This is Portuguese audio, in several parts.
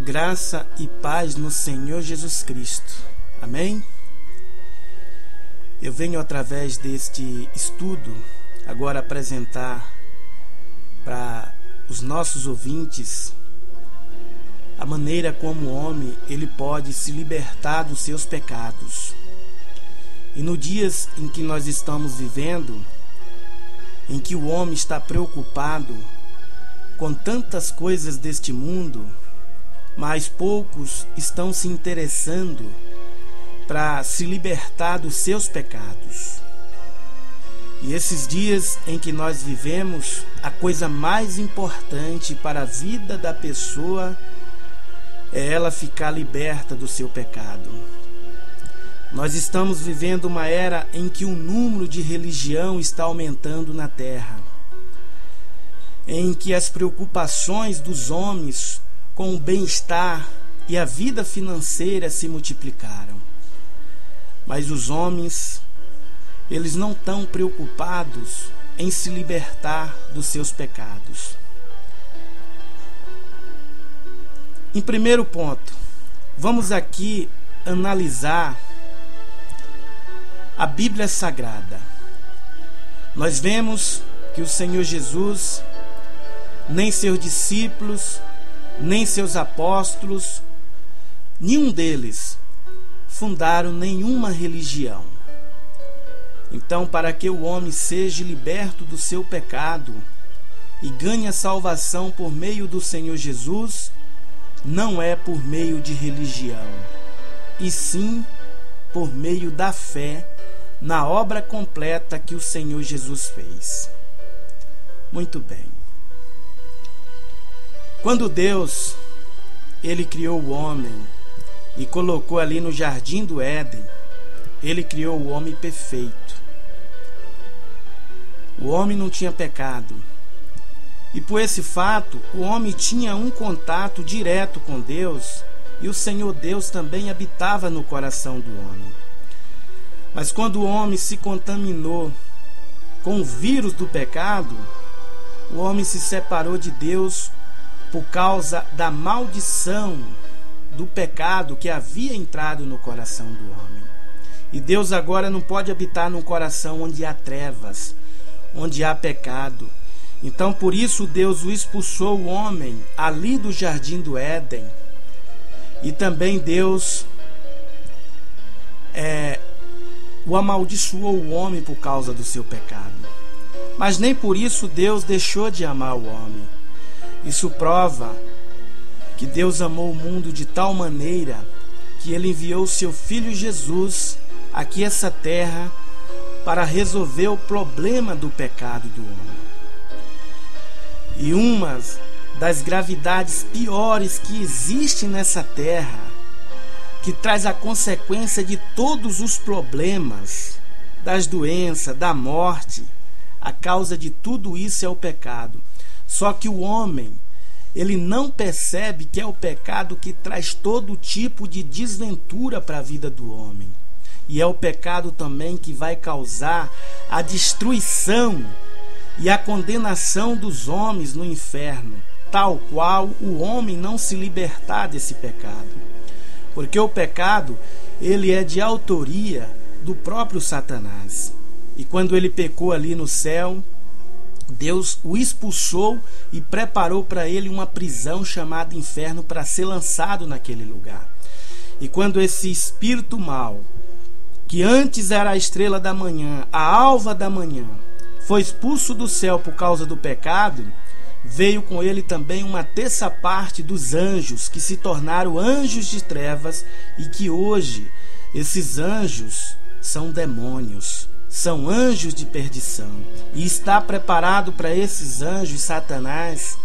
Graça e paz no Senhor Jesus Cristo. Amém? Eu venho através deste estudo agora apresentar para os nossos ouvintes a maneira como o homem ele pode se libertar dos seus pecados. E nos dias em que nós estamos vivendo, em que o homem está preocupado com tantas coisas deste mundo, mas poucos estão se interessando para se libertar dos seus pecados. E esses dias em que nós vivemos, a coisa mais importante para a vida da pessoa é ela ficar liberta do seu pecado. Nós estamos vivendo uma era em que o número de religião está aumentando na terra, em que as preocupações dos homens com o bem-estar e a vida financeira se multiplicaram. Mas os homens, eles não estão preocupados em se libertar dos seus pecados. Em primeiro ponto, vamos aqui analisar a Bíblia Sagrada. Nós vemos que o Senhor Jesus, nem seus discípulos, nem seus apóstolos, nenhum deles fundaram nenhuma religião. Então, para que o homem seja liberto do seu pecado e ganhe a salvação por meio do Senhor Jesus, não é por meio de religião, e sim por meio da fé na obra completa que o Senhor Jesus fez. Muito bem. Quando Deus, ele criou o homem e colocou ali no jardim do Éden, ele criou o homem perfeito. O homem não tinha pecado. E por esse fato, o homem tinha um contato direto com Deus, e o Senhor Deus também habitava no coração do homem. Mas quando o homem se contaminou com o vírus do pecado, o homem se separou de Deus por causa da maldição do pecado que havia entrado no coração do homem. E Deus agora não pode habitar num coração onde há trevas, onde há pecado. Então por isso Deus o expulsou o homem ali do jardim do Éden. E também Deus o amaldiçoou o homem por causa do seu pecado. Mas nem por isso Deus deixou de amar o homem. Isso prova que Deus amou o mundo de tal maneira que ele enviou o seu Filho Jesus aqui essa terra para resolver o problema do pecado do homem. E uma das gravidades piores que existe nessa terra, que traz a consequência de todos os problemas, das doenças, da morte, a causa de tudo isso é o pecado. Só que o homem, ele não percebe que é o pecado que traz todo tipo de desventura para a vida do homem. E é o pecado também que vai causar a destruição e a condenação dos homens no inferno, tal qual o homem não se libertar desse pecado. Porque o pecado, ele é de autoria do próprio Satanás. E quando ele pecou ali no céu, Deus o expulsou e preparou para ele uma prisão chamada inferno para ser lançado naquele lugar. E quando esse espírito mau, que antes era a estrela da manhã, a alva da manhã, foi expulso do céu por causa do pecado, veio com ele também uma terça parte dos anjos que se tornaram anjos de trevas e que hoje esses anjos são demônios. São anjos de perdição. E está preparado para esses anjos, Satanás,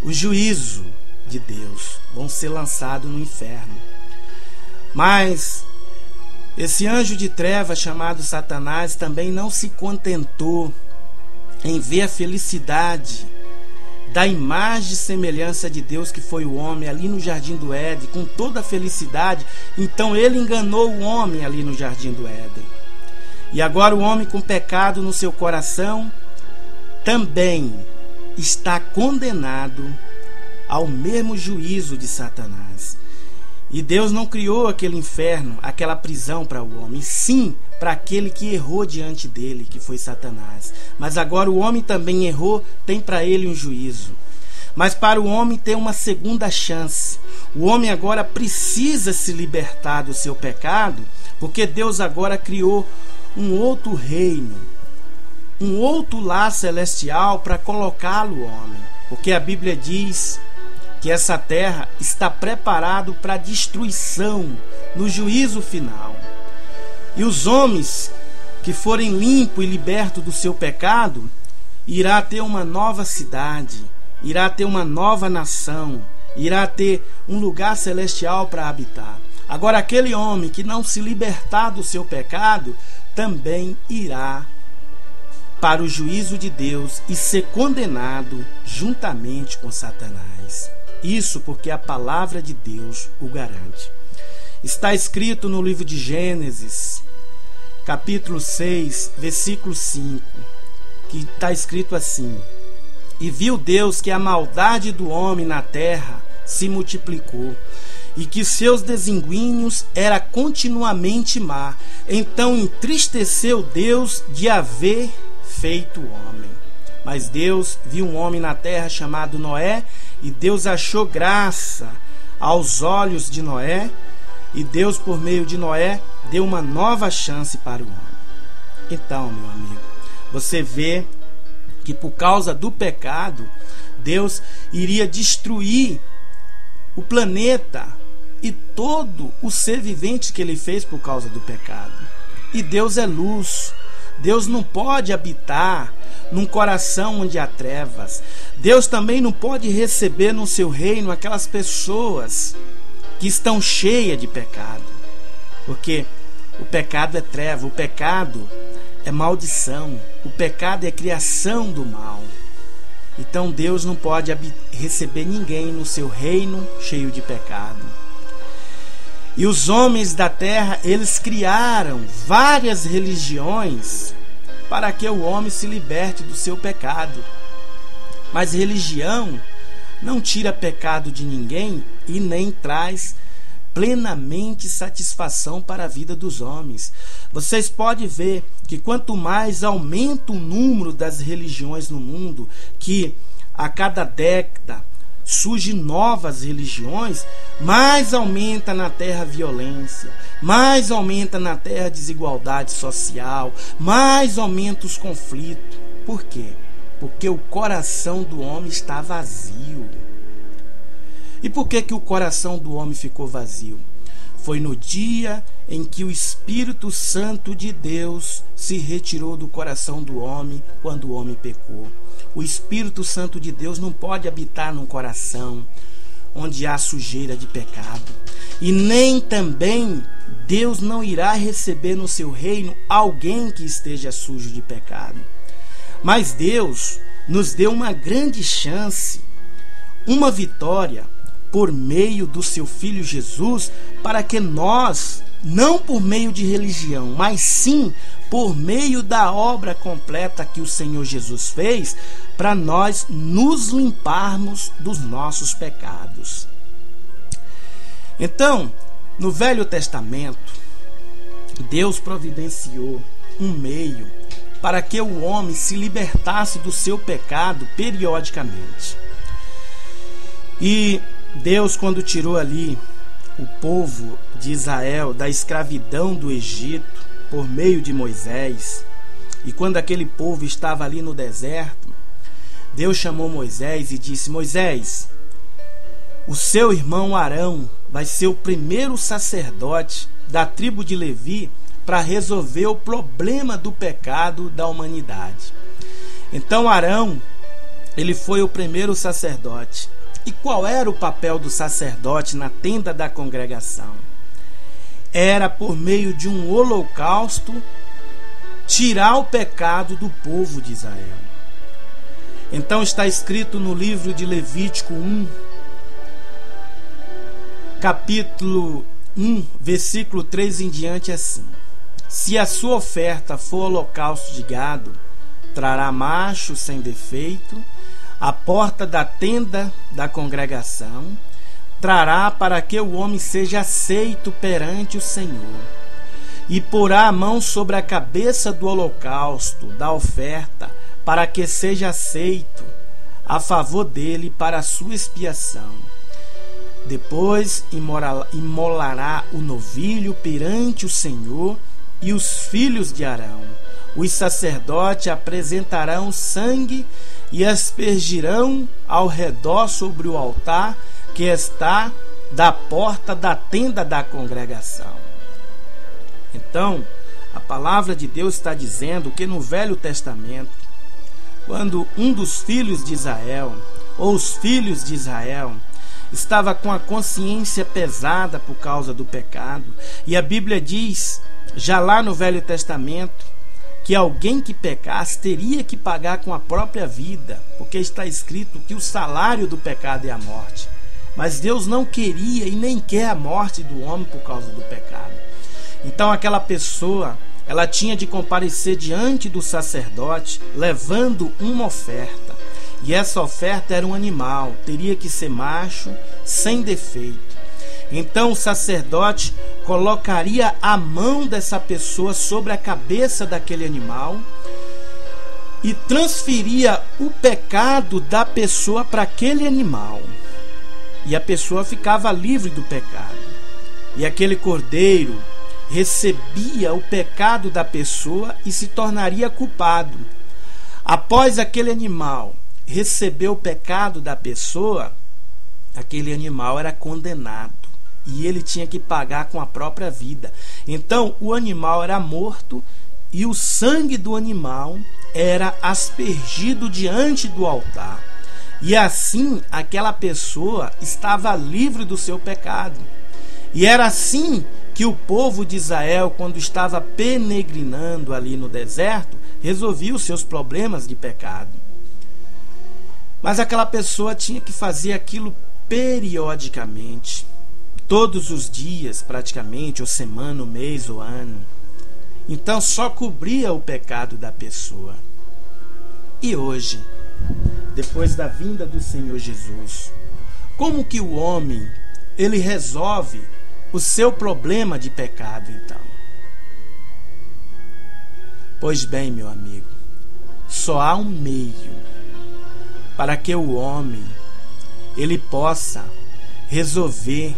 o juízo de Deus. Vão ser lançados no inferno. Mas esse anjo de trevas chamado Satanás também não se contentou em ver a felicidade da imagem e semelhança de Deus que foi o homem ali no jardim do Éden, com toda a felicidade. Então ele enganou o homem ali no jardim do Éden. E agora o homem com pecado no seu coração também está condenado ao mesmo juízo de Satanás. E Deus não criou aquele inferno, aquela prisão para o homem, sim para aquele que errou diante dele, que foi Satanás. Mas agora o homem também errou, tem para ele um juízo. Mas para o homem ter uma segunda chance. O homem agora precisa se libertar do seu pecado, porque Deus agora criou um outro reino, um outro lar celestial para colocá-lo, homem. Porque a Bíblia diz que essa terra está preparada para destruição no juízo final. E os homens que forem limpos e libertos do seu pecado, irá ter uma nova cidade, irá ter uma nova nação, irá ter um lugar celestial para habitar. Agora, aquele homem que não se libertar do seu pecado, também irá para o juízo de Deus e ser condenado juntamente com Satanás. Isso porque a palavra de Deus o garante. Está escrito no livro de Gênesis, capítulo 6, versículo 5, que está escrito assim: E viu Deus que a maldade do homem na terra se multiplicou, e que seus desígnios era continuamente má. Então entristeceu Deus de haver feito o homem. Mas Deus viu um homem na terra chamado Noé, e Deus achou graça aos olhos de Noé, e Deus, por meio de Noé, deu uma nova chance para o homem. Então, meu amigo, você vê que por causa do pecado, Deus iria destruir o planeta e todo o ser vivente que ele fez por causa do pecado. E Deus é luz. Deus não pode habitar num coração onde há trevas. Deus também não pode receber no seu reino aquelas pessoas que estão cheias de pecado. Porque o pecado é treva, o pecado é maldição, o pecado é criação do mal. Então Deus não pode receber ninguém no seu reino cheio de pecado. E os homens da terra, eles criaram várias religiões para que o homem se liberte do seu pecado. Mas religião não tira pecado de ninguém e nem traz plenamente satisfação para a vida dos homens. Vocês podem ver que quanto mais aumenta o número das religiões no mundo, que a cada década surgem novas religiões, mais aumenta na terra a violência, mais aumenta na terra a desigualdade social, mais aumenta os conflitos. Por quê? Porque o coração do homem está vazio. E por que o coração do homem ficou vazio? Foi no dia em que o Espírito Santo de Deus se retirou do coração do homem, quando o homem pecou. O Espírito Santo de Deus não pode habitar num coração onde há sujeira de pecado. E nem também Deus não irá receber no seu reino alguém que esteja sujo de pecado. Mas Deus nos deu uma grande chance, uma vitória, por meio do seu Filho Jesus, para que nós, não por meio de religião, mas sim por meio da obra completa que o Senhor Jesus fez, para nós nos limparmos dos nossos pecados. Então, no Velho Testamento, Deus providenciou um meio para que o homem se libertasse do seu pecado periodicamente. E Deus, quando tirou ali o povo de Israel da escravidão do Egito por meio de Moisés, e quando aquele povo estava ali no deserto, Deus chamou Moisés e disse: Moisés, o seu irmão Arão vai ser o primeiro sacerdote da tribo de Levi para resolver o problema do pecado da humanidade. Então Arão, ele foi o primeiro sacerdote. E qual era o papel do sacerdote na tenda da congregação? Era, por meio de um holocausto, tirar o pecado do povo de Israel. Então está escrito no livro de Levítico 1, capítulo 1, versículo 3 em diante, assim: Se a sua oferta for holocausto de gado, trará macho sem defeito, à porta da tenda da congregação, trará para que o homem seja aceito perante o Senhor, e porá a mão sobre a cabeça do holocausto, da oferta, para que seja aceito a favor dele para a sua expiação. Depois imolará o novilho perante o Senhor e os filhos de Arão. Os sacerdotes apresentarão sangue e aspergirão ao redor sobre o altar que está da porta da tenda da congregação. Então, a palavra de Deus está dizendo que no Velho Testamento, quando um dos filhos de Israel, ou os filhos de Israel, estava com a consciência pesada por causa do pecado, e a Bíblia diz, já lá no Velho Testamento, que alguém que pecasse teria que pagar com a própria vida, porque está escrito que o salário do pecado é a morte. Mas Deus não queria e nem quer a morte do homem por causa do pecado. Então aquela pessoa, ela tinha de comparecer diante do sacerdote levando uma oferta. E essa oferta era um animal, teria que ser macho, sem defeito. Então o sacerdote colocaria a mão dessa pessoa sobre a cabeça daquele animal e transferia o pecado da pessoa para aquele animal. E a pessoa ficava livre do pecado. E aquele cordeiro recebia o pecado da pessoa e se tornaria culpado. Após aquele animal receber o pecado da pessoa, aquele animal era condenado e ele tinha que pagar com a própria vida. Então o animal era morto e o sangue do animal era aspergido diante do altar. E assim aquela pessoa estava livre do seu pecado. E era assim que o povo de Israel, quando estava peregrinando ali no deserto, resolvia os seus problemas de pecado. Mas aquela pessoa tinha que fazer aquilo periodicamente, todos os dias praticamente, ou semana, ou mês, ou ano. Então só cobria o pecado da pessoa. E hoje, depois da vinda do Senhor Jesus, como que o homem ele resolve o seu problema de pecado então? Pois bem, meu amigo, só há um meio para que o homem ele possa resolver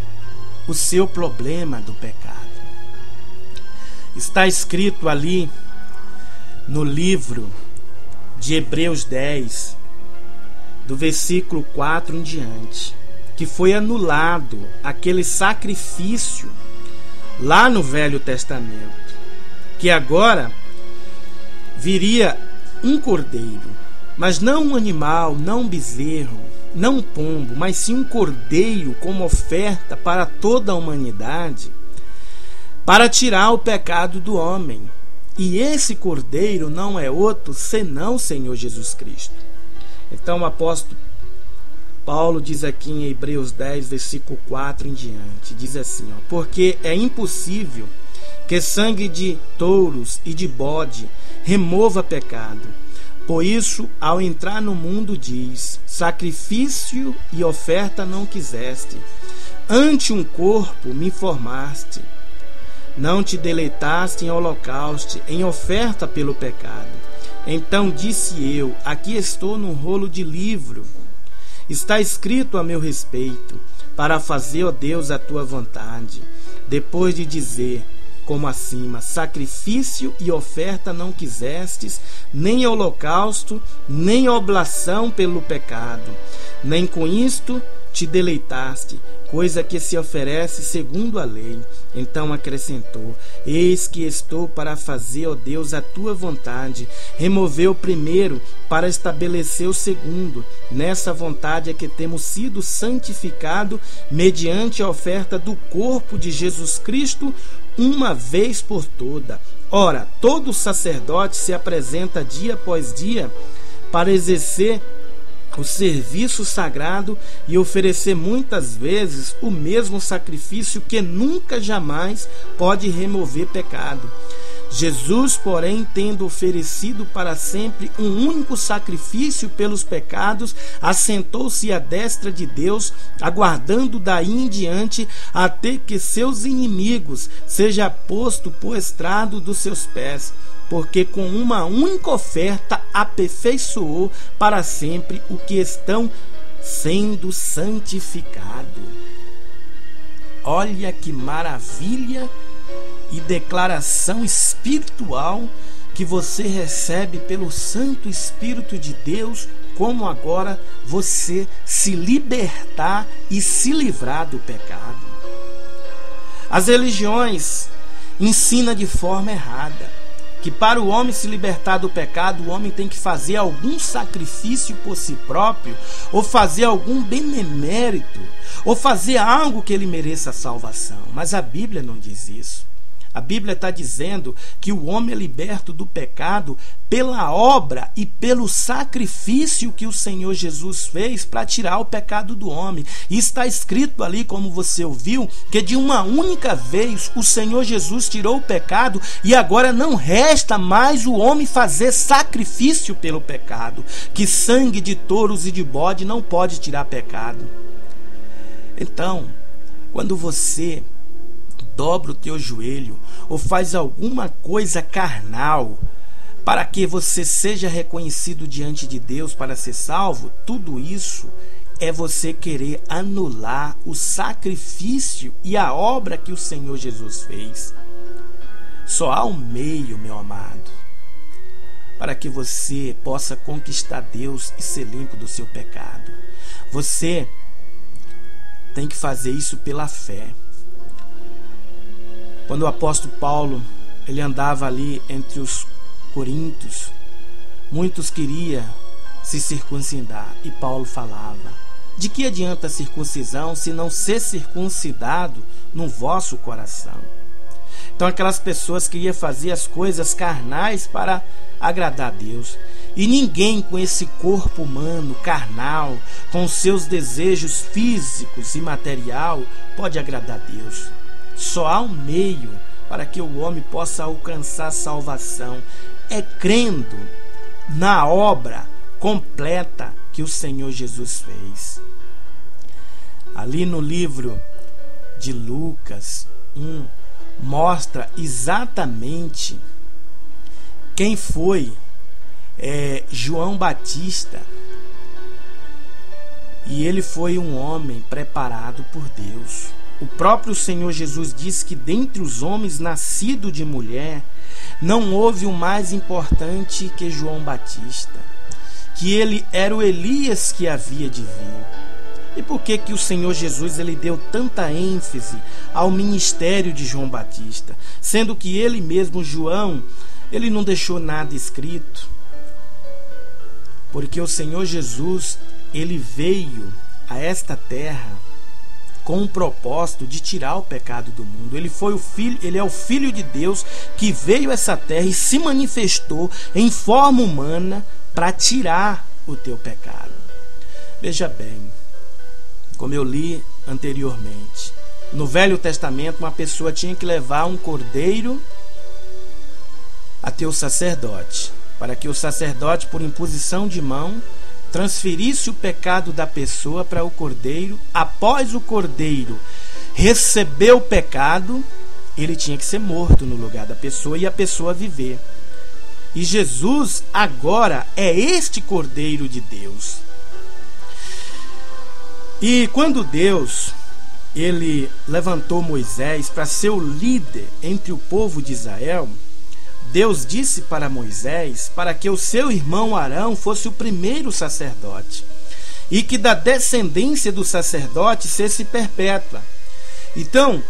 o seu problema do pecado. Está escrito ali no livro de Hebreus 10, do versículo 4 em diante, que foi anulado aquele sacrifício lá no Velho Testamento, que agora viria um cordeiro, mas não um animal, não um bezerro, não um pombo, mas sim um cordeiro como oferta para toda a humanidade, para tirar o pecado do homem. E esse cordeiro não é outro senão o Senhor Jesus Cristo. Então o apóstolo Paulo diz aqui em Hebreus 10, versículo 4 em diante, diz assim, porque é impossível que sangue de touros e de bode remova pecado. Por isso, ao entrar no mundo diz, sacrifício e oferta não quiseste, ante um corpo me formaste. Não te deleitaste em holocausto, em oferta pelo pecado. Então disse eu, aqui estou num rolo de livro. Está escrito a meu respeito, para fazer, ó Deus, a tua vontade. Depois de dizer, como acima, sacrifício e oferta não quisestes, nem holocausto, nem oblação pelo pecado. Nem com isto te deleitaste, coisa que se oferece segundo a lei. Então acrescentou, eis que estou para fazer, ó Deus, a tua vontade. Removeu o primeiro para estabelecer o segundo. Nessa vontade é que temos sido santificados mediante a oferta do corpo de Jesus Cristo, uma vez por toda. Ora, todo sacerdote se apresenta dia após dia para exercer o serviço sagrado e oferecer muitas vezes o mesmo sacrifício que nunca jamais pode remover pecado. Jesus, porém, tendo oferecido para sempre um único sacrifício pelos pecados, assentou-se à destra de Deus, aguardando daí em diante até que seus inimigos seja posto por estrado dos seus pés, porque com uma única oferta aperfeiçoou para sempre o que estão sendo santificados. Olha que maravilha e declaração espiritual que você recebe pelo Santo Espírito de Deus, como agora você se libertar e se livrar do pecado. As religiões ensinam de forma errada que para o homem se libertar do pecado, o homem tem que fazer algum sacrifício por si próprio, ou fazer algum benemérito, ou fazer algo que ele mereça a salvação. Mas a Bíblia não diz isso. A Bíblia está dizendo que o homem é liberto do pecado pela obra e pelo sacrifício que o Senhor Jesus fez para tirar o pecado do homem. E está escrito ali, como você ouviu, que de uma única vez o Senhor Jesus tirou o pecado e agora não resta mais o homem fazer sacrifício pelo pecado, que sangue de touros e de bode não pode tirar pecado. Então, quando você dobra o teu joelho ou faz alguma coisa carnal para que você seja reconhecido diante de Deus para ser salvo, tudo isso é você querer anular o sacrifício e a obra que o Senhor Jesus fez. Só há um meio, meu amado, para que você possa conquistar Deus e ser limpo do seu pecado. Você tem que fazer isso pela fé. Quando o apóstolo Paulo ele andava ali entre os coríntios, muitos queriam se circuncidar, e Paulo falava: de que adianta a circuncisão se não ser circuncidado no vosso coração? Então aquelas pessoas queriam fazer as coisas carnais para agradar a Deus. E ninguém com esse corpo humano, carnal, com seus desejos físicos e material, pode agradar a Deus. Só há um meio para que o homem possa alcançar a salvação, é crendo na obra completa que o Senhor Jesus fez. Ali no livro de Lucas 1, mostra exatamente quem foi João Batista. E ele foi um homem preparado por Deus. O próprio Senhor Jesus disse que dentre os homens nascidos de mulher, não houve um mais importante que João Batista, que ele era o Elias que havia de vir. E por que o Senhor Jesus ele deu tanta ênfase ao ministério de João Batista? Sendo que ele mesmo, João, ele não deixou nada escrito. Porque o Senhor Jesus, ele veio a esta terra com o propósito de tirar o pecado do mundo. Ele foi o filho, ele é o Filho de Deus que veio a essa terra e se manifestou em forma humana para tirar o teu pecado. Veja bem, como eu li anteriormente, no Velho Testamento uma pessoa tinha que levar um cordeiro até o sacerdote, para que o sacerdote, por imposição de mão, transferisse o pecado da pessoa para o cordeiro. Após o cordeiro receber o pecado, ele tinha que ser morto no lugar da pessoa e a pessoa viver. E Jesus agora é este cordeiro de Deus. E quando Deus ele levantou Moisés para ser o líder entre o povo de Israel, Deus disse para Moisés para que o seu irmão Arão fosse o primeiro sacerdote e que da descendência do sacerdote fosse perpétua. Então,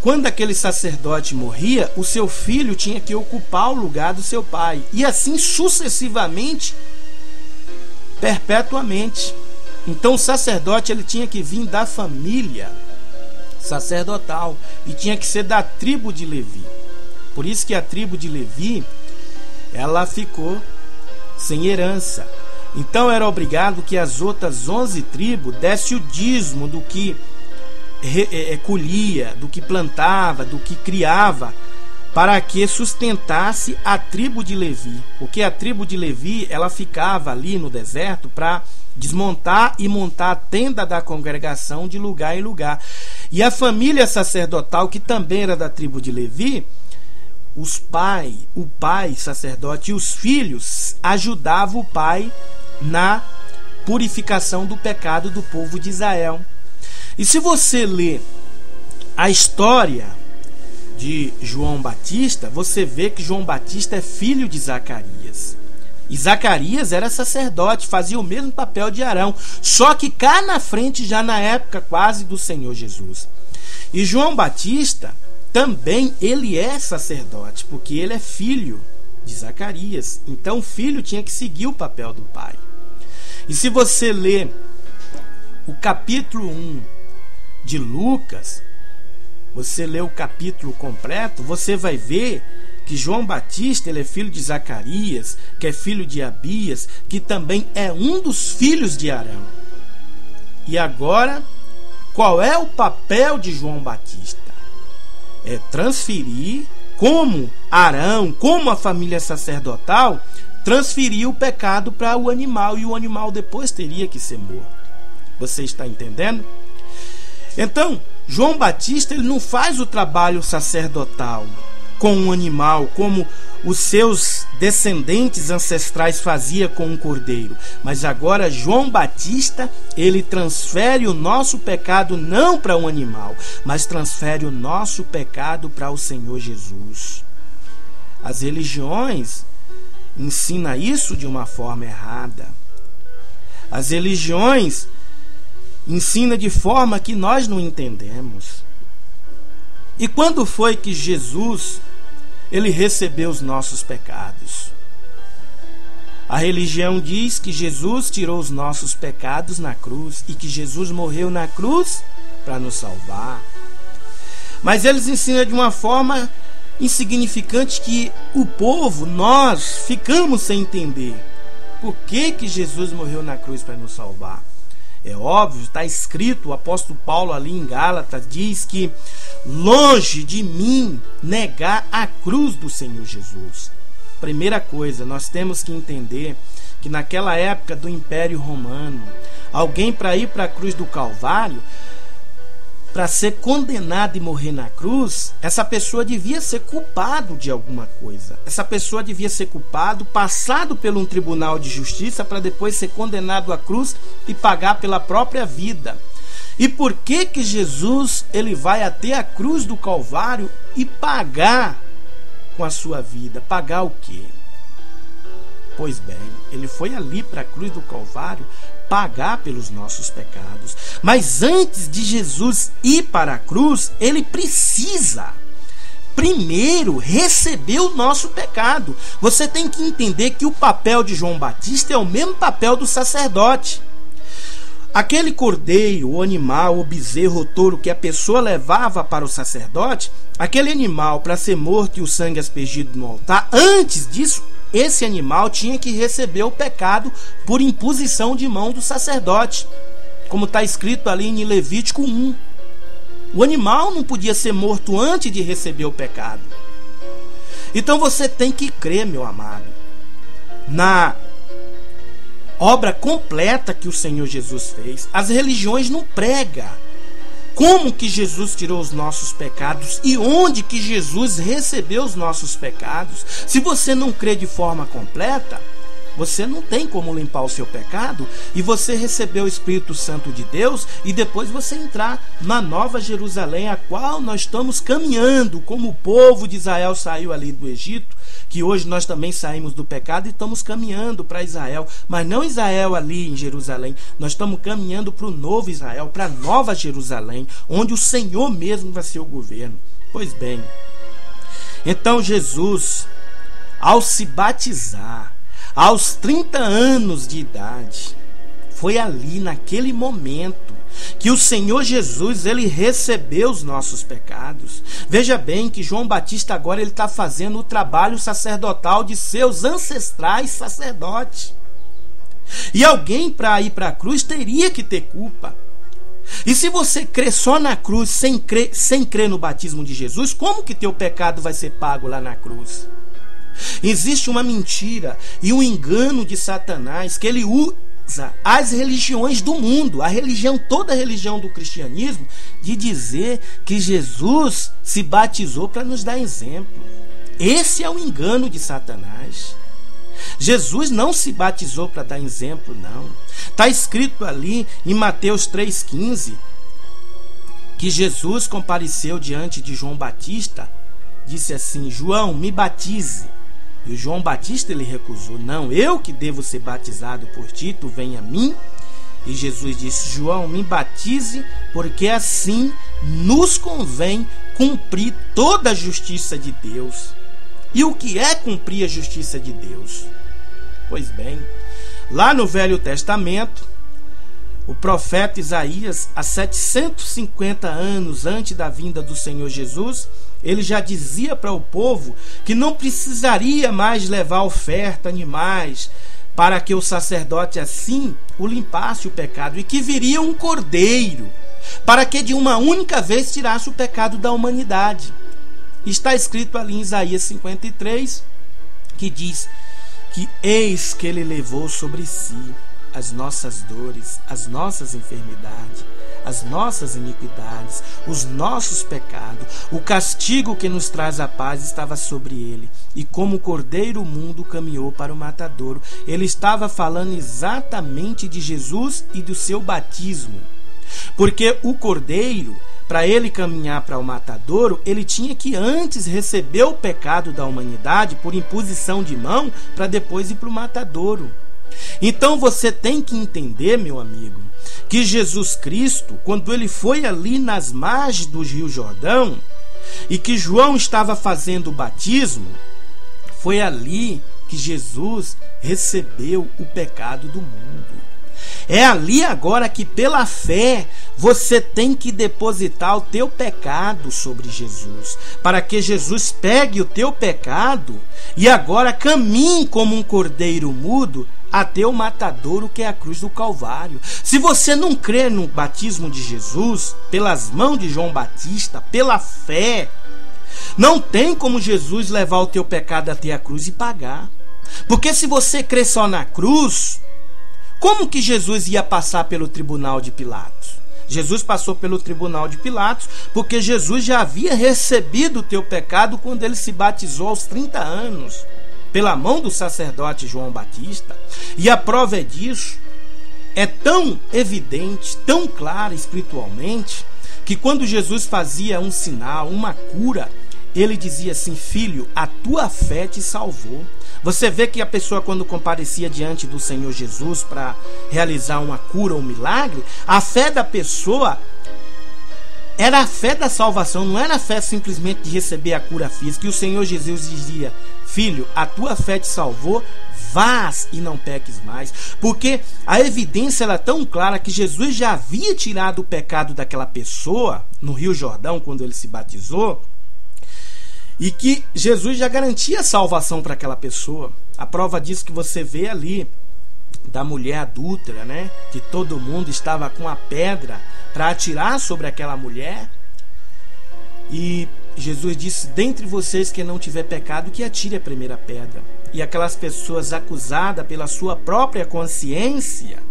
quando aquele sacerdote morria, o seu filho tinha que ocupar o lugar do seu pai, e assim sucessivamente, perpetuamente. Então o sacerdote ele tinha que vir da família sacerdotal e tinha que ser da tribo de Levi. Por isso que a tribo de Levi, ela ficou sem herança. Então era obrigado que as outras 11 tribos dessem o dízimo do que colhia, do que plantava, do que criava para que sustentasse a tribo de Levi, porque a tribo de Levi ela ficava ali no deserto para desmontar e montar a tenda da congregação de lugar em lugar. E a família sacerdotal, que também era da tribo de Levi, o pai sacerdote e os filhos ajudavam o pai na purificação do pecado do povo de Israel. E se você ler a história de João Batista, você vê que João Batista é filho de Zacarias. E Zacarias era sacerdote, fazia o mesmo papel de Arão, só que cá na frente, já na época quase do Senhor Jesus. E João Batista também, ele é sacerdote, porque ele é filho de Zacarias. Então o filho tinha que seguir o papel do pai. E se você ler o capítulo 1 de Lucas, você lê o capítulo completo, você vai ver que João Batista ele é filho de Zacarias, que é filho de Abias, que também é um dos filhos de Arão. E agora, qual é o papel de João Batista? É transferir, como Arão, como a família sacerdotal, transferir o pecado para o animal, e o animal depois teria que ser morto. Você está entendendo? Então, João Batista ele não faz o trabalho sacerdotal com um animal, como os seus descendentes ancestrais faziam com um cordeiro. Mas agora João Batista, ele transfere o nosso pecado não para um animal, mas transfere o nosso pecado para o Senhor Jesus. As religiões ensinam isso de uma forma errada. As religiões ensinam de forma que nós não entendemos. E quando foi que Jesus ele recebeu os nossos pecados? A religião diz que Jesus tirou os nossos pecados na cruz e que Jesus morreu na cruz para nos salvar. Mas eles ensinam de uma forma insignificante que o povo, nós, ficamos sem entender. Por que Jesus morreu na cruz para nos salvar? É óbvio, está escrito, o apóstolo Paulo ali em Gálatas diz que longe de mim negar a cruz do Senhor Jesus. Primeira coisa, nós temos que entender que naquela época do Império Romano, alguém para ir para a cruz do Calvário, para ser condenado e morrer na cruz, essa pessoa devia ser culpado de alguma coisa. Essa pessoa devia ser culpado, passado por um tribunal de justiça para depois ser condenado à cruz e pagar pela própria vida. E por que Jesus ele vai até a cruz do Calvário e pagar com a sua vida? Pagar o quê? Pois bem, ele foi ali para a cruz do Calvário pagar pelos nossos pecados. Mas antes de Jesus ir para a cruz, ele precisa primeiro receber o nosso pecado. Você tem que entender que o papel de João Batista é o mesmo papel do sacerdote. Aquele cordeiro, o animal, o bezerro, o touro que a pessoa levava para o sacerdote, aquele animal para ser morto e o sangue aspergido no altar, antes disso, esse animal tinha que receber o pecado por imposição de mão do sacerdote, como está escrito ali em Levítico 1. O animal não podia ser morto antes de receber o pecado. Então você tem que crer, meu amado, na obra completa que o Senhor Jesus fez. As religiões não pregam como que Jesus tirou os nossos pecados e onde que Jesus recebeu os nossos pecados. Se você não crê de forma completa, você não tem como limpar o seu pecado e você receber o Espírito Santo de Deus e depois você entrar na Nova Jerusalém, a qual nós estamos caminhando, como o povo de Israel saiu ali do Egito, que hoje nós também saímos do pecado e estamos caminhando para Israel, mas não Israel ali em Jerusalém, nós estamos caminhando para o novo Israel, para a Nova Jerusalém, onde o Senhor mesmo vai ser o governo. Pois bem, então Jesus, ao se batizar, aos 30 anos de idade, foi ali naquele momento que o Senhor Jesus ele recebeu os nossos pecados. Veja bem que João Batista agora ele está fazendo o trabalho sacerdotal de seus ancestrais sacerdotes. E alguém para ir para a cruz teria que ter culpa. E se você crer só na cruz, sem crer no batismo de Jesus, como que teu pecado vai ser pago lá na cruz? Existe uma mentira e um engano de Satanás que ele usa as religiões do mundo, toda a religião do cristianismo, de dizer que Jesus se batizou para nos dar exemplo. Esse é o engano de Satanás. Jesus não se batizou para dar exemplo, não. Está escrito ali em Mateus 3,15 que Jesus compareceu diante de João Batista, disse assim: João, me batize. E o João Batista ele recusou: não, eu que devo ser batizado por ti, tu vem a mim. E Jesus disse: João, me batize, porque assim nos convém cumprir toda a justiça de Deus. E o que é cumprir a justiça de Deus? Pois bem, lá no Velho Testamento, o profeta Isaías, há 750 anos antes da vinda do Senhor Jesus, ele já dizia para o povo que não precisaria mais levar oferta, animais, para que o sacerdote assim o limpasse o pecado, e que viria um cordeiro, para que de uma única vez tirasse o pecado da humanidade. Está escrito ali em Isaías 53, que diz que eis que ele levou sobre si as nossas dores, as nossas enfermidades, as nossas iniquidades, os nossos pecados. O castigo que nos traz a paz estava sobre ele, e como cordeiro o mundo caminhou para o matadouro. Ele estava falando exatamente de Jesus e do seu batismo, porque o cordeiro, para ele caminhar para o matadouro, ele tinha que antes receber o pecado da humanidade por imposição de mão, para depois ir para o matadouro. Então você tem que entender, meu amigo, que Jesus Cristo, quando ele foi ali nas margens do Rio Jordão, e que João estava fazendo o batismo, foi ali que Jesus recebeu o pecado do mundo. É ali agora que pela fé você tem que depositar o teu pecado sobre Jesus, para que Jesus pegue o teu pecado e agora caminhe como um cordeiro mudo até o matadouro, que é a cruz do Calvário. Se você não crê no batismo de Jesus, pelas mãos de João Batista, pela fé, não tem como Jesus levar o teu pecado até a cruz e pagar. Porque se você crê só na cruz, como que Jesus ia passar pelo tribunal de Pilatos? Jesus passou pelo tribunal de Pilatos porque Jesus já havia recebido o teu pecado quando ele se batizou aos 30 anos, pela mão do sacerdote João Batista. E a prova disso é tão evidente, tão clara espiritualmente, que quando Jesus fazia um sinal, uma cura, ele dizia assim: filho, a tua fé te salvou. Você vê que a pessoa, quando comparecia diante do Senhor Jesus para realizar uma cura ou um milagre, a fé da pessoa era a fé da salvação, não era a fé simplesmente de receber a cura física. E o Senhor Jesus dizia: filho, a tua fé te salvou, vás e não peques mais. Porque a evidência era tão clara que Jesus já havia tirado o pecado daquela pessoa no Rio Jordão, quando ele se batizou, e que Jesus já garantia a salvação para aquela pessoa. A prova disso que você vê ali da mulher adúltera, né? Que todo mundo estava com a pedra para atirar sobre aquela mulher. E Jesus disse: dentre vocês que não tiver pecado, que atire a primeira pedra. E aquelas pessoas acusadas pela sua própria consciência,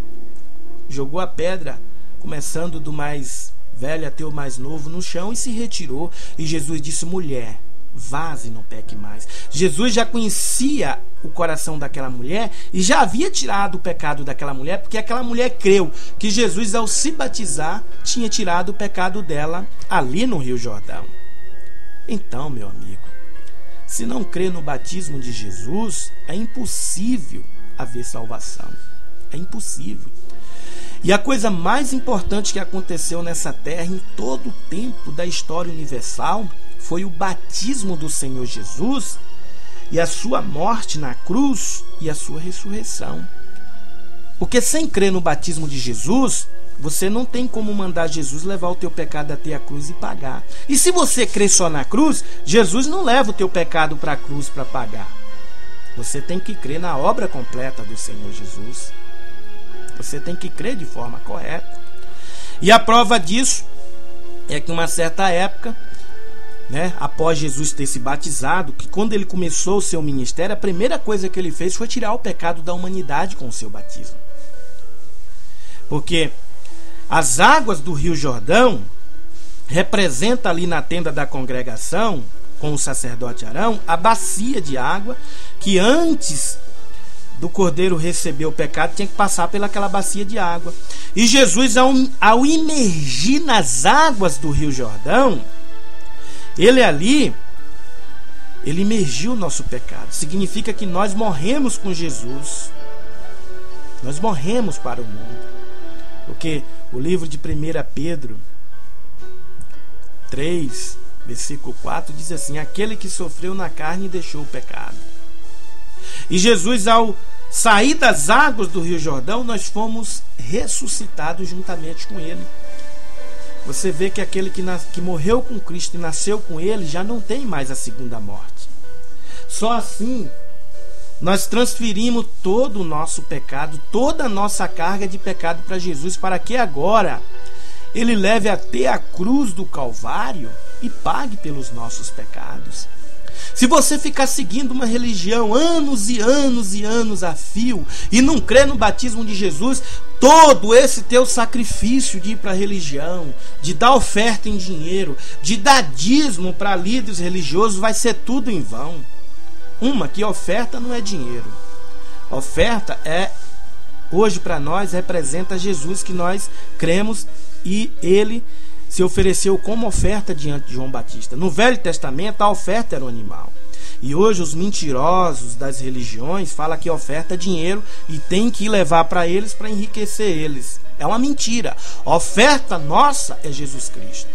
jogou a pedra, começando do mais velho até o mais novo, no chão, e se retirou. E Jesus disse: mulher, vás e não peque mais. Jesus já conhecia o coração daquela mulher e já havia tirado o pecado daquela mulher, porque aquela mulher creu que Jesus, ao se batizar, tinha tirado o pecado dela ali no Rio Jordão. Então, meu amigo, se não crê no batismo de Jesus, é impossível haver salvação. É impossível. E a coisa mais importante que aconteceu nessa terra em todo o tempo da história universal foi o batismo do Senhor Jesus e a sua morte na cruz e a sua ressurreição. Porque sem crer no batismo de Jesus, você não tem como mandar Jesus levar o teu pecado até a cruz e pagar. E se você crer só na cruz, Jesus não leva o teu pecado para a cruz para pagar. Você tem que crer na obra completa do Senhor Jesus. Você tem que crer de forma correta. E a prova disso é que uma certa época, após Jesus ter se batizado, que quando ele começou o seu ministério, a primeira coisa que ele fez foi tirar o pecado da humanidade com o seu batismo. Porque as águas do Rio Jordão representa ali na tenda da congregação, com o sacerdote Arão, a bacia de água que antes do cordeiro receber o pecado tinha que passar pelaquela bacia de água. E Jesus, ao imergir nas águas do Rio Jordão, ele imergiu o nosso pecado. Significa que nós morremos com Jesus. Nós morremos para o mundo. Porque o livro de 1 Pedro 3, versículo 4, diz assim: aquele que sofreu na carne deixou o pecado. E Jesus, ao sair das águas do Rio Jordão, nós fomos ressuscitados juntamente com ele. Você vê que aquele que morreu com Cristo e nasceu com ele já não tem mais a segunda morte. Só assim nós transferimos todo o nosso pecado, toda a nossa carga de pecado para Jesus, para que agora ele leve até a cruz do Calvário e pague pelos nossos pecados. Se você ficar seguindo uma religião anos e anos e anos a fio e não crer no batismo de Jesus, todo esse teu sacrifício de ir para a religião, de dar oferta em dinheiro, de dar dízimo para líderes religiosos, vai ser tudo em vão. Que oferta não é dinheiro. Oferta hoje para nós representa Jesus, que nós cremos, e ele se ofereceu como oferta diante de João Batista. No Velho Testamento a oferta era um animal. E hoje os mentirosos das religiões falam que oferta é dinheiro e tem que levar para eles para enriquecer eles. É uma mentira. A oferta nossa é Jesus Cristo.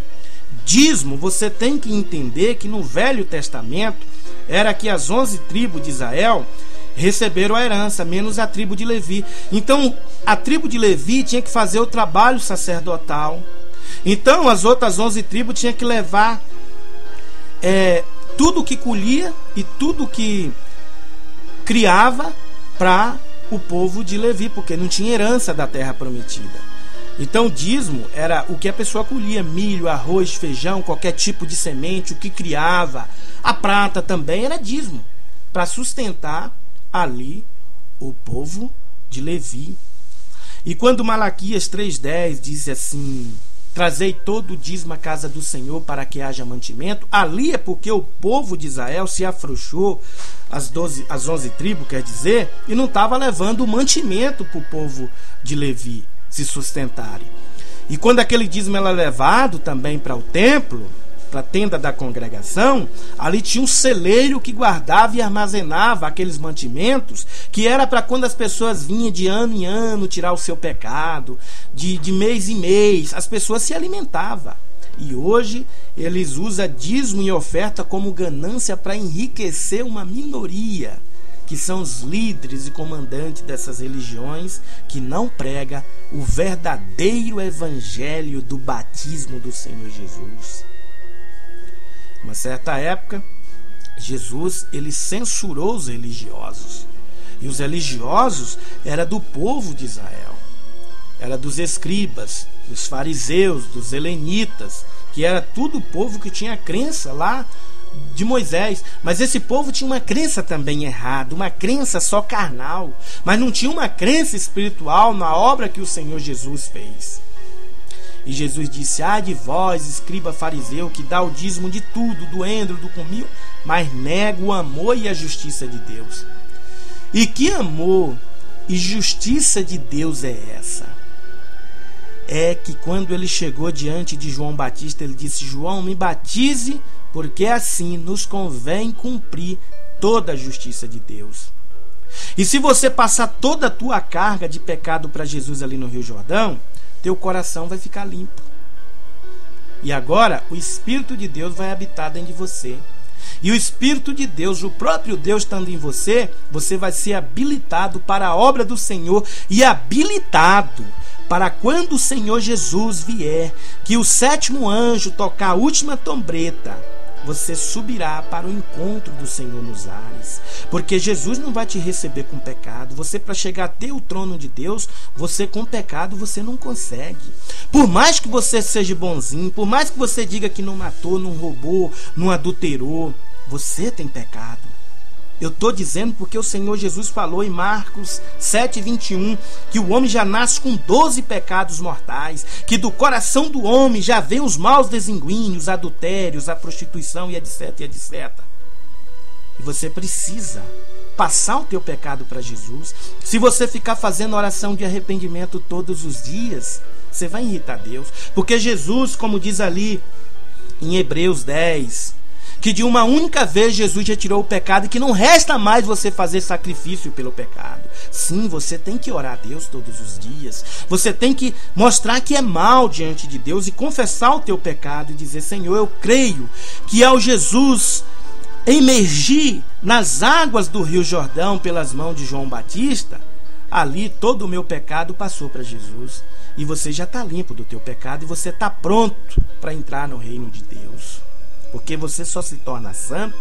Dízimo, você tem que entender que no Velho Testamento era que as 11 tribos de Israel receberam a herança, menos a tribo de Levi. Então a tribo de Levi tinha que fazer o trabalho sacerdotal. Então as outras 11 tribos tinham que levar tudo que colhia e tudo que criava para o povo de Levi, porque não tinha herança da terra prometida. Então o dízimo era o que a pessoa colhia: milho, arroz, feijão, qualquer tipo de semente, o que criava. A prata também era dízimo, para sustentar ali o povo de Levi. E quando Malaquias 3,10 diz assim: trazei todo o dízimo à casa do Senhor para que haja mantimento, ali é porque o povo de Israel se afrouxou, as 11 tribos, quer dizer, e não estava levando o mantimento para o povo de Levi se sustentarem. E quando aquele dízimo era levado também para o templo, para a tenda da congregação, ali tinha um celeiro que guardava e armazenava aqueles mantimentos, que era para quando as pessoas vinham de ano em ano tirar o seu pecado, de mês em mês, as pessoas se alimentavam. E hoje eles usam dízimo e oferta como ganância para enriquecer uma minoria, que são os líderes e comandantes dessas religiões, que não prega o verdadeiro evangelho do batismo do Senhor Jesus. Uma certa época, Jesus ele censurou os religiosos. E os religiosos eram do povo de Israel. Era dos escribas, dos fariseus, dos helenitas, que era tudo o povo que tinha crença lá de Moisés. Mas esse povo tinha uma crença também errada, uma crença só carnal, mas não tinha uma crença espiritual na obra que o Senhor Jesus fez. E Jesus disse: ai de vós, escriba fariseu, que dá o dízimo de tudo, do endro, do cominho, mas nega o amor e a justiça de Deus. E que amor e justiça de Deus é essa? É que quando ele chegou diante de João Batista, ele disse: João, me batize, porque assim nos convém cumprir toda a justiça de Deus. E se você passar toda a tua carga de pecado para Jesus ali no Rio Jordão, teu coração vai ficar limpo. E agora o Espírito de Deus vai habitar dentro de você. E o Espírito de Deus, o próprio Deus estando em você, você vai ser habilitado para a obra do Senhor e habilitado para quando o Senhor Jesus vier, que o 7º anjo tocar a última trombeta, você subirá para o encontro do Senhor nos ares. Porque Jesus não vai te receber com pecado. Você, para chegar até o trono de Deus, você com pecado você não consegue. Por mais que você seja bonzinho, por mais que você diga que não matou, não roubou, não adulterou, você tem pecado. Eu estou dizendo porque o Senhor Jesus falou em Marcos 7:21 que o homem já nasce com 12 pecados mortais, que do coração do homem já vem os maus desenguinhos, adultérios, a prostituição e etc, e etc. E você precisa passar o teu pecado para Jesus. Se você ficar fazendo oração de arrependimento todos os dias, você vai irritar Deus. Porque Jesus, como diz ali em Hebreus 10, que de uma única vez Jesus retirou o pecado e que não resta mais você fazer sacrifício pelo pecado. Sim, você tem que orar a Deus todos os dias. Você tem que mostrar que é mal diante de Deus e confessar o teu pecado e dizer: Senhor, eu creio que ao Jesus emergir nas águas do Rio Jordão pelas mãos de João Batista, ali todo o meu pecado passou para Jesus. E você já está limpo do teu pecado e você está pronto para entrar no reino de Deus. Porque você só se torna santo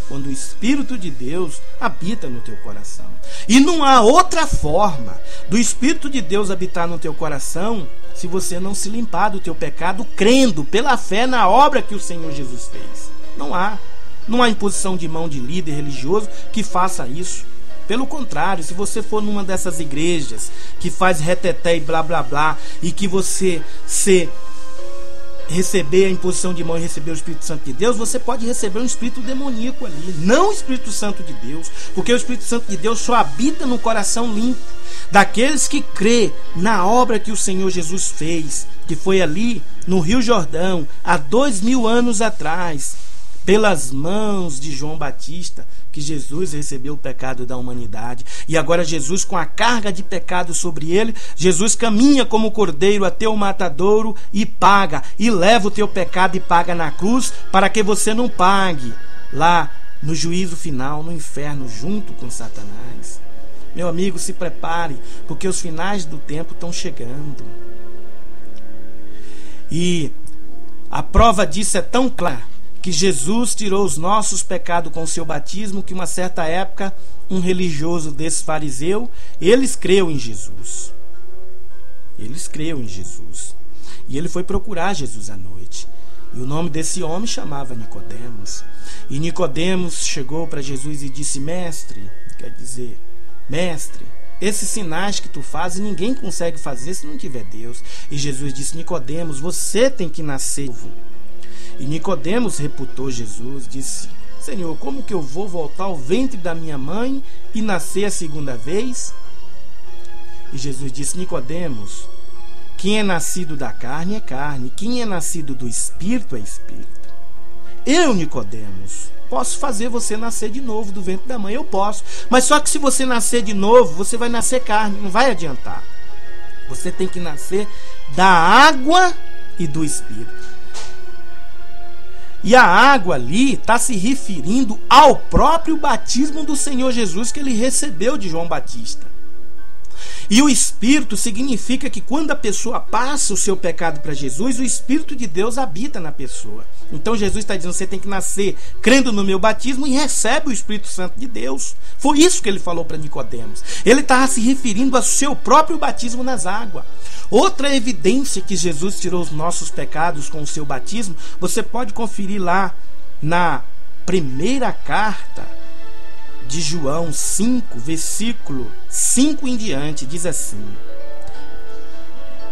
quando o Espírito de Deus habita no teu coração. E não há outra forma do Espírito de Deus habitar no teu coração se você não se limpar do teu pecado, crendo pela fé na obra que o Senhor Jesus fez. Não há. Não há imposição de mão de líder religioso que faça isso. Pelo contrário, se você for numa dessas igrejas que faz reteté e blá blá blá, e que você receber a imposição de mão e receber o Espírito Santo de Deus, você pode receber um espírito demoníaco ali, não o Espírito Santo de Deus, porque o Espírito Santo de Deus só habita no coração limpo daqueles que crê na obra que o Senhor Jesus fez, que foi ali no Rio Jordão há 2000 anos atrás, pelas mãos de João Batista, que Jesus recebeu o pecado da humanidade. E agora Jesus, com a carga de pecado sobre ele, Jesus caminha como cordeiro até o matadouro e paga, e leva o teu pecado e paga na cruz, para que você não pague lá no juízo final, no inferno, junto com Satanás. Meu amigo, se prepare, porque os finais do tempo estão chegando. E a prova disso é tão clara, que Jesus tirou os nossos pecados com o seu batismo, que uma certa época um religioso desse fariseu, eles creu em Jesus. Eles creu em Jesus. E ele foi procurar Jesus à noite. E o nome desse homem chamava Nicodemos. E Nicodemos chegou para Jesus e disse: Mestre, quer dizer, Mestre, esses sinais que tu fazes ninguém consegue fazer se não tiver Deus. E Jesus disse: Nicodemos, você tem que nascer novo. E Nicodemos reputou Jesus, disse: Senhor, como que eu vou voltar ao ventre da minha mãe e nascer a segunda vez? E Jesus disse: Nicodemos, quem é nascido da carne é carne, quem é nascido do Espírito é Espírito. Eu, Nicodemos, posso fazer você nascer de novo do ventre da mãe, eu posso. Mas só que se você nascer de novo, você vai nascer carne, não vai adiantar. Você tem que nascer da água e do Espírito. E a água ali está se referindo ao próprio batismo do Senhor Jesus que ele recebeu de João Batista. E o Espírito significa que quando a pessoa passa o seu pecado para Jesus, o Espírito de Deus habita na pessoa. Então Jesus está dizendo: você tem que nascer crendo no meu batismo e recebe o Espírito Santo de Deus. Foi isso que ele falou para Nicodemos. Ele estava se referindo ao seu próprio batismo nas águas. Outra evidência que Jesus tirou os nossos pecados com o seu batismo, você pode conferir lá na primeira carta de João 5, versículo 5 em diante, diz assim: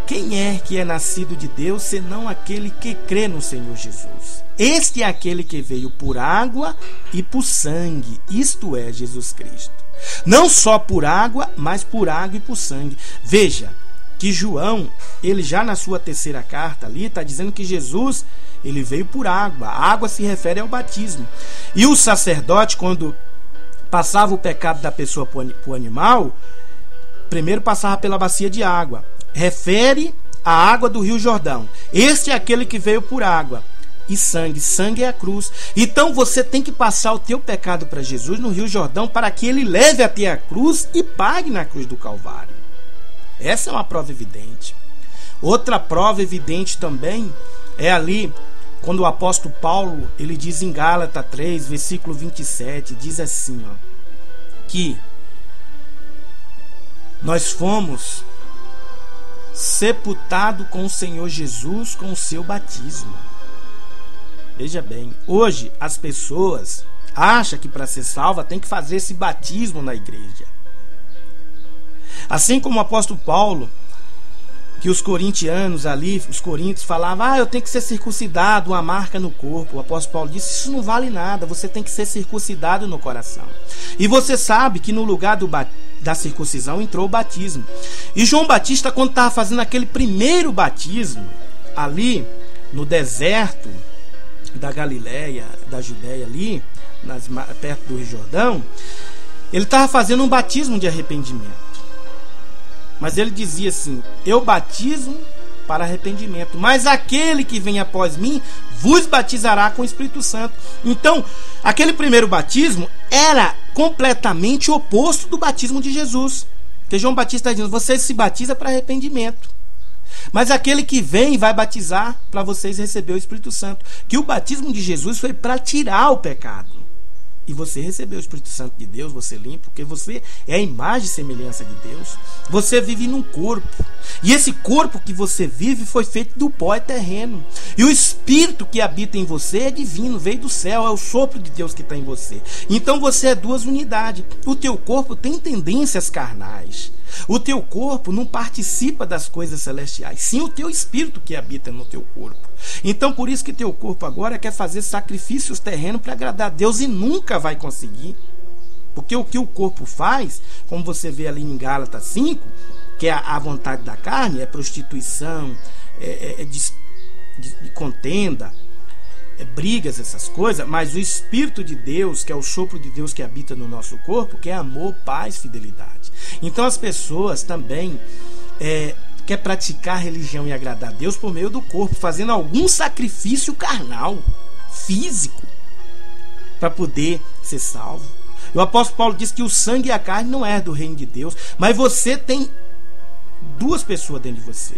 quem é que é nascido de Deus, senão aquele que crê no Senhor Jesus? Este é aquele que veio por água e por sangue, isto é, Jesus Cristo. Não só por água, mas por água e por sangue. Veja que João, ele já na sua terceira carta ali, está dizendo que Jesus, ele veio por água. A água se refere ao batismo. E o sacerdote, quando passava o pecado da pessoa para o animal, primeiro passava pela bacia de água. Refere a água do Rio Jordão. Este é aquele que veio por água. E sangue. Sangue é a cruz. Então você tem que passar o teu pecado para Jesus no Rio Jordão, para que ele leve até a cruz e pague na cruz do Calvário. Essa é uma prova evidente. Outra prova evidente também é ali quando o apóstolo Paulo, ele diz em Gálatas 3, versículo 27, diz assim, ó, que nós fomos sepultado com o Senhor Jesus com o seu batismo. Veja bem, hoje as pessoas acham que para ser salva tem que fazer esse batismo na igreja. Assim como o apóstolo Paulo, que os corintianos ali, os coríntios falavam, eu tenho que ser circuncidado, uma marca no corpo. O apóstolo Paulo disse, isso não vale nada, você tem que ser circuncidado no coração. E você sabe que no lugar da circuncisão entrou o batismo. E João Batista, quando estava fazendo aquele primeiro batismo, ali no deserto da Galileia, da Judéia ali, perto do Rio Jordão, ele estava fazendo um batismo de arrependimento. Mas ele dizia assim, eu batizo para arrependimento, mas aquele que vem após mim vos batizará com o Espírito Santo. Então, aquele primeiro batismo era completamente oposto do batismo de Jesus. Porque João Batista está dizendo, você se batiza para arrependimento. Mas aquele que vem vai batizar para vocês receber o Espírito Santo. Que o batismo de Jesus foi para tirar o pecado. E você recebeu o Espírito Santo de Deus, você limpo, porque você é a imagem e semelhança de Deus. Você vive num corpo. E esse corpo que você vive foi feito do pó terreno. E o Espírito que habita em você é divino, veio do céu, é o sopro de Deus que está em você. Então você é duas unidades. O teu corpo tem tendências carnais. O teu corpo não participa das coisas celestiais, sim o teu espírito que habita no teu corpo. Então por isso que teu corpo agora quer fazer sacrifícios terrenos para agradar a Deus e nunca vai conseguir. Porque o que o corpo faz, como você vê ali em Gálatas 5, que é a vontade da carne, é prostituição, de contenda, brigas, essas coisas, mas o Espírito de Deus, que é o sopro de Deus que habita no nosso corpo, que é amor, paz, fidelidade. Então as pessoas também quer praticar a religião e agradar a Deus por meio do corpo, fazendo algum sacrifício carnal, físico, para poder ser salvo. E o apóstolo Paulo diz que o sangue e a carne não é do reino de Deus, mas você tem duas pessoas dentro de você.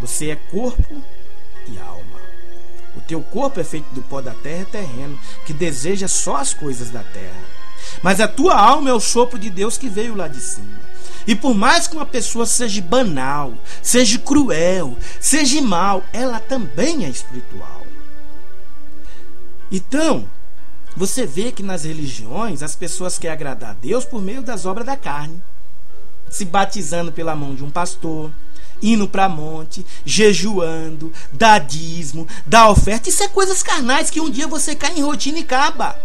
Você é corpo e alma. O teu corpo é feito do pó da terra, é terreno, que deseja só as coisas da terra. Mas a tua alma é o sopro de Deus que veio lá de cima. E por mais que uma pessoa seja banal, seja cruel, seja mal, ela também é espiritual. Então, você vê que nas religiões as pessoas querem agradar a Deus por meio das obras da carne. Se batizando pela mão de um pastor, indo para monte, jejuando, dá dízimo, dá oferta. Isso é coisas carnais que um dia você cai em rotina e acaba.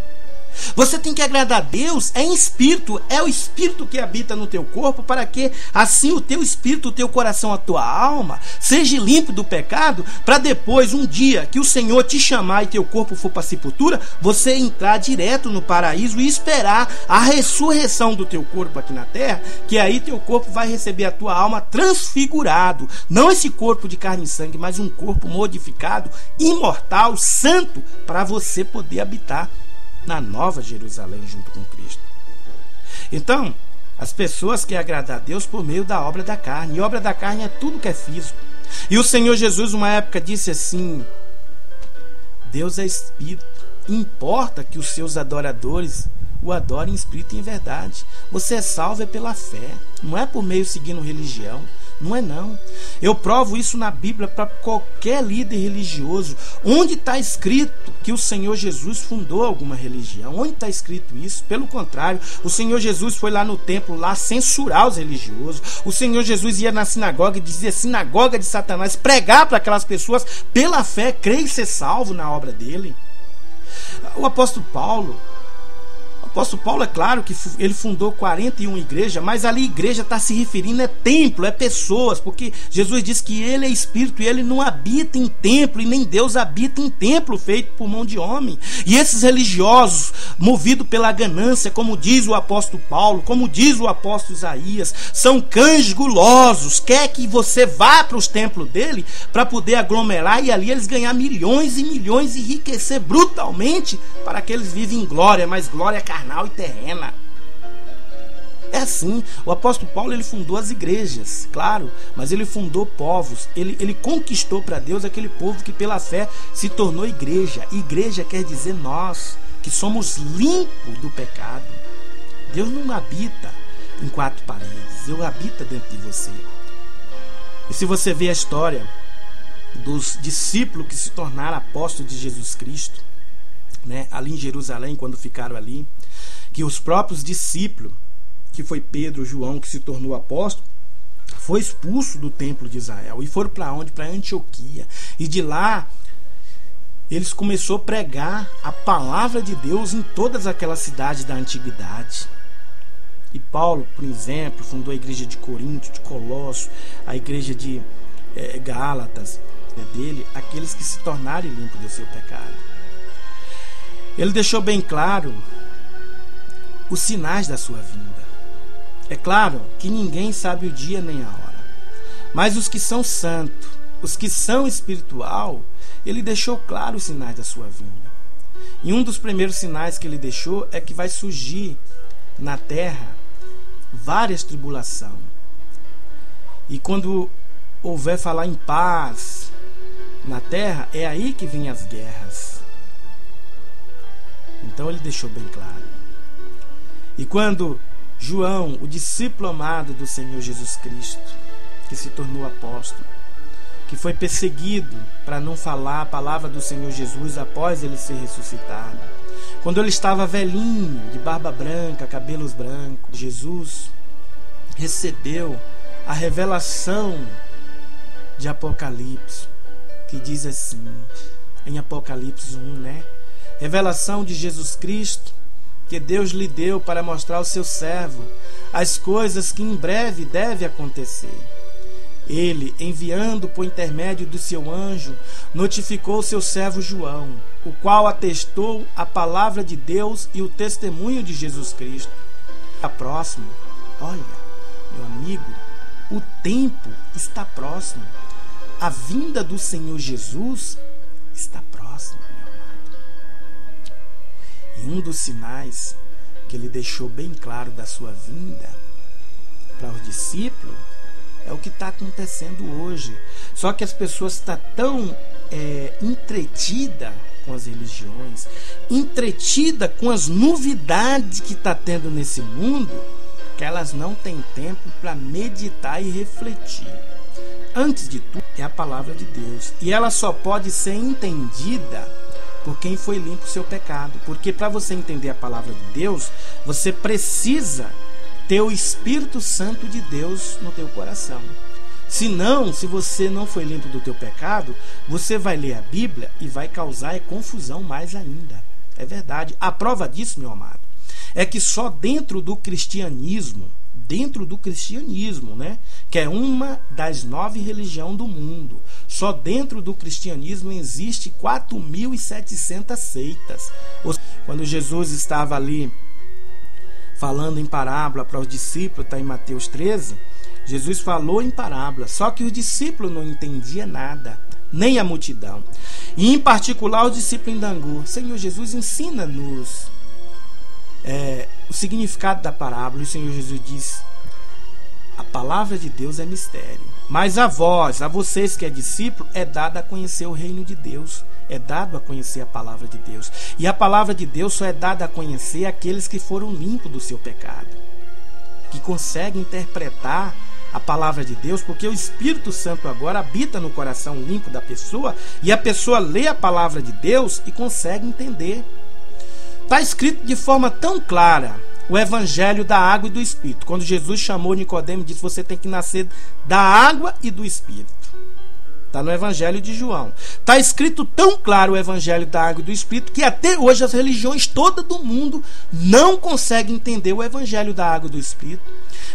Você tem que agradar a Deus em espírito. É o espírito que habita no teu corpo, para que assim o teu espírito, o teu coração, a tua alma seja limpo do pecado, para depois, um dia que o Senhor te chamar e teu corpo for para a sepultura, você entrar direto no paraíso e esperar a ressurreição do teu corpo aqui na terra, que aí teu corpo vai receber a tua alma transfigurado. Não esse corpo de carne e sangue, mas um corpo modificado, imortal, santo, para você poder habitar na Nova Jerusalém junto com Cristo. Então, as pessoas querem agradar a Deus por meio da obra da carne. E obra da carne é tudo que é físico. E o Senhor Jesus, uma época, disse assim: Deus é espírito. Importa que os seus adoradores o adorem em espírito e em verdade. Você é salvo pela fé. Não é por meio seguindo religião. Não é não. Eu provo isso na Bíblia para qualquer líder religioso. Onde está escrito que o Senhor Jesus fundou alguma religião? Onde está escrito isso? Pelo contrário, o Senhor Jesus foi lá no templo lá censurar os religiosos. O Senhor Jesus ia na sinagoga e dizia: sinagoga de Satanás, pregar para aquelas pessoas pela fé, crer e ser salvo na obra dele. O apóstolo Paulo, é claro que ele fundou 41 igrejas, mas ali igreja está se referindo é templo, é pessoas, porque Jesus disse que ele é espírito e ele não habita em templo, e nem Deus habita em templo feito por mão de homem. E esses religiosos, movidos pela ganância, como diz o apóstolo Paulo, como diz o apóstolo Isaías, são cães gulosos, quer que você vá para os templos dele para poder aglomerar e ali eles ganhar milhões e milhões e enriquecer brutalmente, para que eles vivem em glória, mas glória carnal e terrena. É assim. O apóstolo Paulo, ele fundou as igrejas, claro, mas ele fundou povos. Ele conquistou para Deus aquele povo que pela fé se tornou igreja. Igreja quer dizer nós, que somos limpos do pecado. Deus não habita em quatro paredes, Deus habita dentro de você. E se você vê a história dos discípulos que se tornaram apóstolos de Jesus Cristo, né, ali em Jerusalém, quando ficaram ali, que os próprios discípulos, que foi Pedro, João, que se tornou apóstolo, foi expulso do templo de Israel e foram para onde? Para Antioquia. E de lá eles começaram a pregar a palavra de Deus em todas aquelas cidades da antiguidade. E Paulo, por exemplo, fundou a igreja de Corinto, de Colosso, a igreja de Gálatas, dele, aqueles que se tornaram limpos do seu pecado. Ele deixou bem claro os sinais da sua vinda. É claro que ninguém sabe o dia nem a hora, mas os que são santos, os que são espiritual, ele deixou claro os sinais da sua vinda. E um dos primeiros sinais que ele deixou é que vai surgir na terra várias tribulações. E quando houver falar em paz na terra, é aí que vem as guerras. Então ele deixou bem claro. E quando João, o discípulo amado do Senhor Jesus Cristo, que se tornou apóstolo, que foi perseguido para não falar a palavra do Senhor Jesus após ele ser ressuscitado, quando ele estava velhinho, de barba branca, cabelos brancos, Jesus recebeu a revelação de Apocalipse, que diz assim, em Apocalipse 1, né? Revelação de Jesus Cristo, que Deus lhe deu para mostrar ao seu servo as coisas que em breve deve acontecer. Ele, enviando por intermédio do seu anjo, notificou seu servo João, o qual atestou a palavra de Deus e o testemunho de Jesus Cristo. Está próximo. Olha, meu amigo, o tempo está próximo. A vinda do Senhor Jesus está próxima, meu amado. E um dos sinais que ele deixou bem claro da sua vinda para os discípulos é o que está acontecendo hoje. Só que as pessoas estão tão entretidas com as religiões, entretida com as novidades que está tendo nesse mundo, que elas não têm tempo para meditar e refletir. Antes de tudo, é a palavra de Deus. E ela só pode ser entendida por quem foi limpo o seu pecado. Porque para você entender a palavra de Deus, você precisa ter o Espírito Santo de Deus no teu coração. Senão, se você não foi limpo do teu pecado, você vai ler a Bíblia e vai causar confusão mais ainda. É verdade. A prova disso, meu amado, é que só dentro do cristianismo, né, que é uma das 9 religiões do mundo, só dentro do cristianismo existe 4.700 seitas. Quando Jesus estava ali falando em parábola para os discípulos, está em Mateus 13, Jesus falou em parábola, só que os discípulos não entendiam nada, nem a multidão. E em particular os discípulos indagou: Senhor Jesus, ensina-nos o significado da parábola. E o Senhor Jesus disse: a palavra de Deus é mistério, mas a vocês que é discípulo, é dado a conhecer o reino de Deus, é dado a conhecer a palavra de Deus. E a palavra de Deus só é dada a conhecer aqueles que foram limpos do seu pecado, que conseguem interpretar a palavra de Deus, porque o Espírito Santo agora habita no coração limpo da pessoa, e a pessoa lê a palavra de Deus e consegue entender. Está escrito de forma tão clara o evangelho da água e do Espírito. Quando Jesus chamou Nicodemo e disse: você tem que nascer da água e do Espírito. Está no evangelho de João. Está escrito tão claro o evangelho da água e do Espírito que até hoje as religiões todas do mundo não conseguem entender o evangelho da água e do Espírito.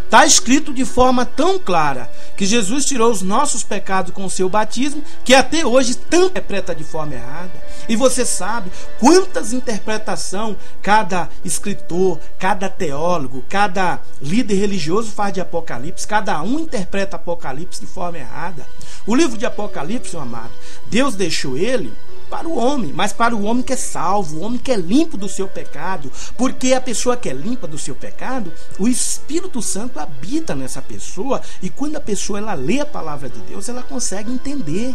Está escrito de forma tão clara que Jesus tirou os nossos pecados com o seu batismo, que até hoje tanto interpreta de forma errada. E você sabe quantas interpretações cada escritor, cada teólogo, cada líder religioso faz de Apocalipse. Cada um interpreta Apocalipse de forma errada. O livro de Apocalipse, meu amado, Deus deixou ele para o homem, mas para o homem que é salvo, o homem que é limpo do seu pecado, porque a pessoa que é limpa do seu pecado, o Espírito Santo habita nessa pessoa, e quando a pessoa ela lê a palavra de Deus, ela consegue entender.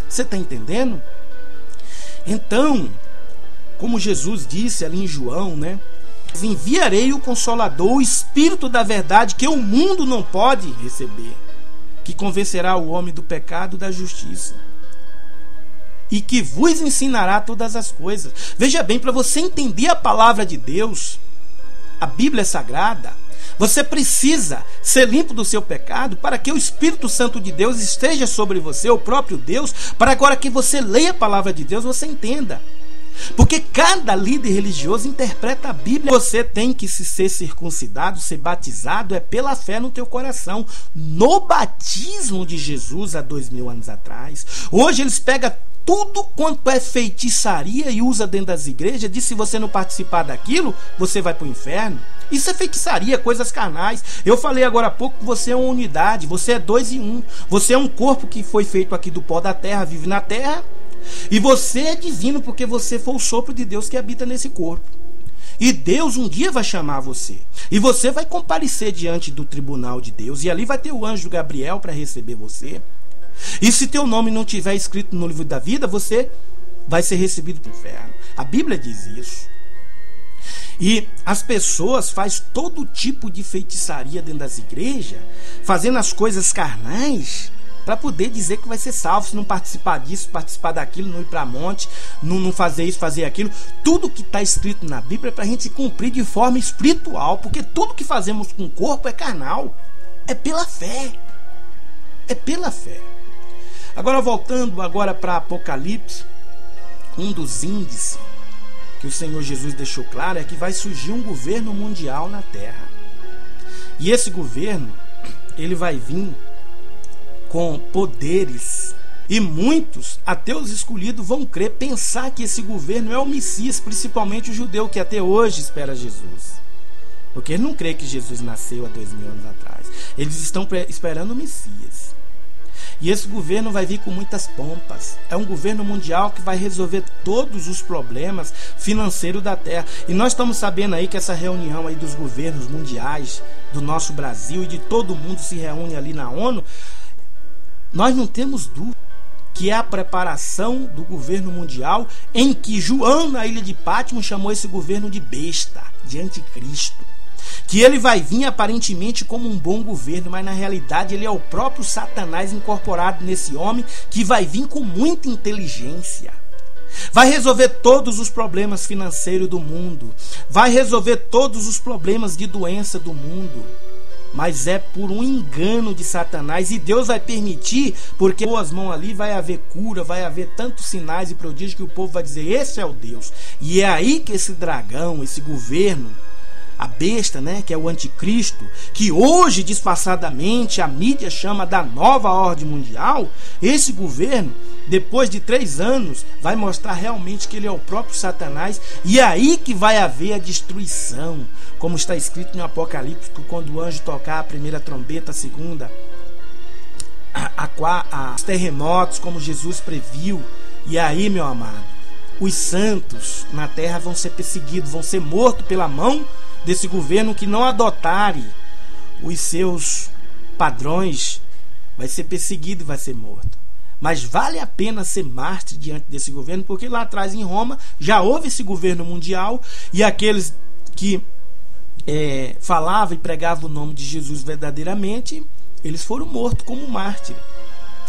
Você está entendendo? Então, como Jesus disse ali em João, né? Enviarei o Consolador, o Espírito da verdade, que o mundo não pode receber. que convencerá o homem do pecado e da justiça, e que vos ensinará todas as coisas. Veja bem, para você entender a palavra de Deus, a Bíblia é sagrada, você precisa ser limpo do seu pecado para que o Espírito Santo de Deus esteja sobre você, o próprio Deus, para agora que você leia a palavra de Deus, você entenda. Porque cada líder religioso interpreta a Bíblia. Você tem que ser circuncidado, ser batizado, é pela fé no teu coração, no batismo de Jesus há 2000 anos atrás. Hoje eles pegam tudo quanto é feitiçaria e usa dentro das igrejas, diz: se você não participar daquilo, você vai para o inferno. Isso é feitiçaria, coisas carnais. Eu falei agora há pouco que você é uma unidade, você é 2 em 1. Você é um corpo que foi feito aqui do pó da terra, vive na terra, e você é divino porque você foi o sopro de Deus que habita nesse corpo. E Deus um dia vai chamar você, e você vai comparecer diante do tribunal de Deus, e ali vai ter o anjo Gabriel para receber você. E se teu nome não estiver escrito no livro da vida, você vai ser recebido para o inferno. A Bíblia diz isso. E as pessoas fazem todo tipo de feitiçaria dentro das igrejas, fazendo as coisas carnais, para poder dizer que vai ser salvo, se não participar disso, participar daquilo, não ir para monte, não fazer isso, fazer aquilo. Tudo que está escrito na Bíblia é para a gente cumprir de forma espiritual, porque tudo que fazemos com o corpo é carnal, é pela fé. É pela fé. Agora, voltando agora para Apocalipse, um dos índices que o Senhor Jesus deixou claro é que vai surgir um governo mundial na Terra. E esse governo, ele vai vir com poderes, e muitos, até os escolhidos, vão crer, pensar que esse governo é o Messias, principalmente o judeu que até hoje espera Jesus, porque ele não crê que Jesus nasceu há 2000 anos atrás. Eles estão esperando o Messias. E esse governo vai vir com muitas pompas. É um governo mundial que vai resolver todos os problemas financeiros da Terra. E nós estamos sabendo aí que essa reunião aí dos governos mundiais do nosso Brasil e de todo mundo se reúne ali na ONU. Nós não temos dúvida que é a preparação do governo mundial, em que João, na ilha de Patmos, chamou esse governo de besta, de anticristo. Que ele vai vir aparentemente como um bom governo, mas na realidade ele é o próprio Satanás incorporado nesse homem, que vai vir com muita inteligência. Vai resolver todos os problemas financeiros do mundo, vai resolver todos os problemas de doença do mundo, mas é por um engano de Satanás, e Deus vai permitir, porque boas mãos ali vai haver cura, vai haver tantos sinais e prodígios que o povo vai dizer: esse é o Deus. E é aí que esse dragão, esse governo, a besta, né, que é o anticristo, que hoje disfarçadamente a mídia chama da nova ordem mundial, esse governo, depois de 3 anos, vai mostrar realmente que ele é o próprio Satanás, e é aí que vai haver a destruição, como está escrito no Apocalipse, quando o anjo tocar a primeira trombeta, a segunda, os terremotos, como Jesus previu. E aí, meu amado, os santos na terra vão ser perseguidos, vão ser mortos pela mão desse governo que não adotarem os seus padrões. Vai ser perseguido e vai ser morto. Mas vale a pena ser mártir diante desse governo, porque lá atrás em Roma já houve esse governo mundial, e aqueles que falavam e pregavam o nome de Jesus verdadeiramente, eles foram mortos como mártir.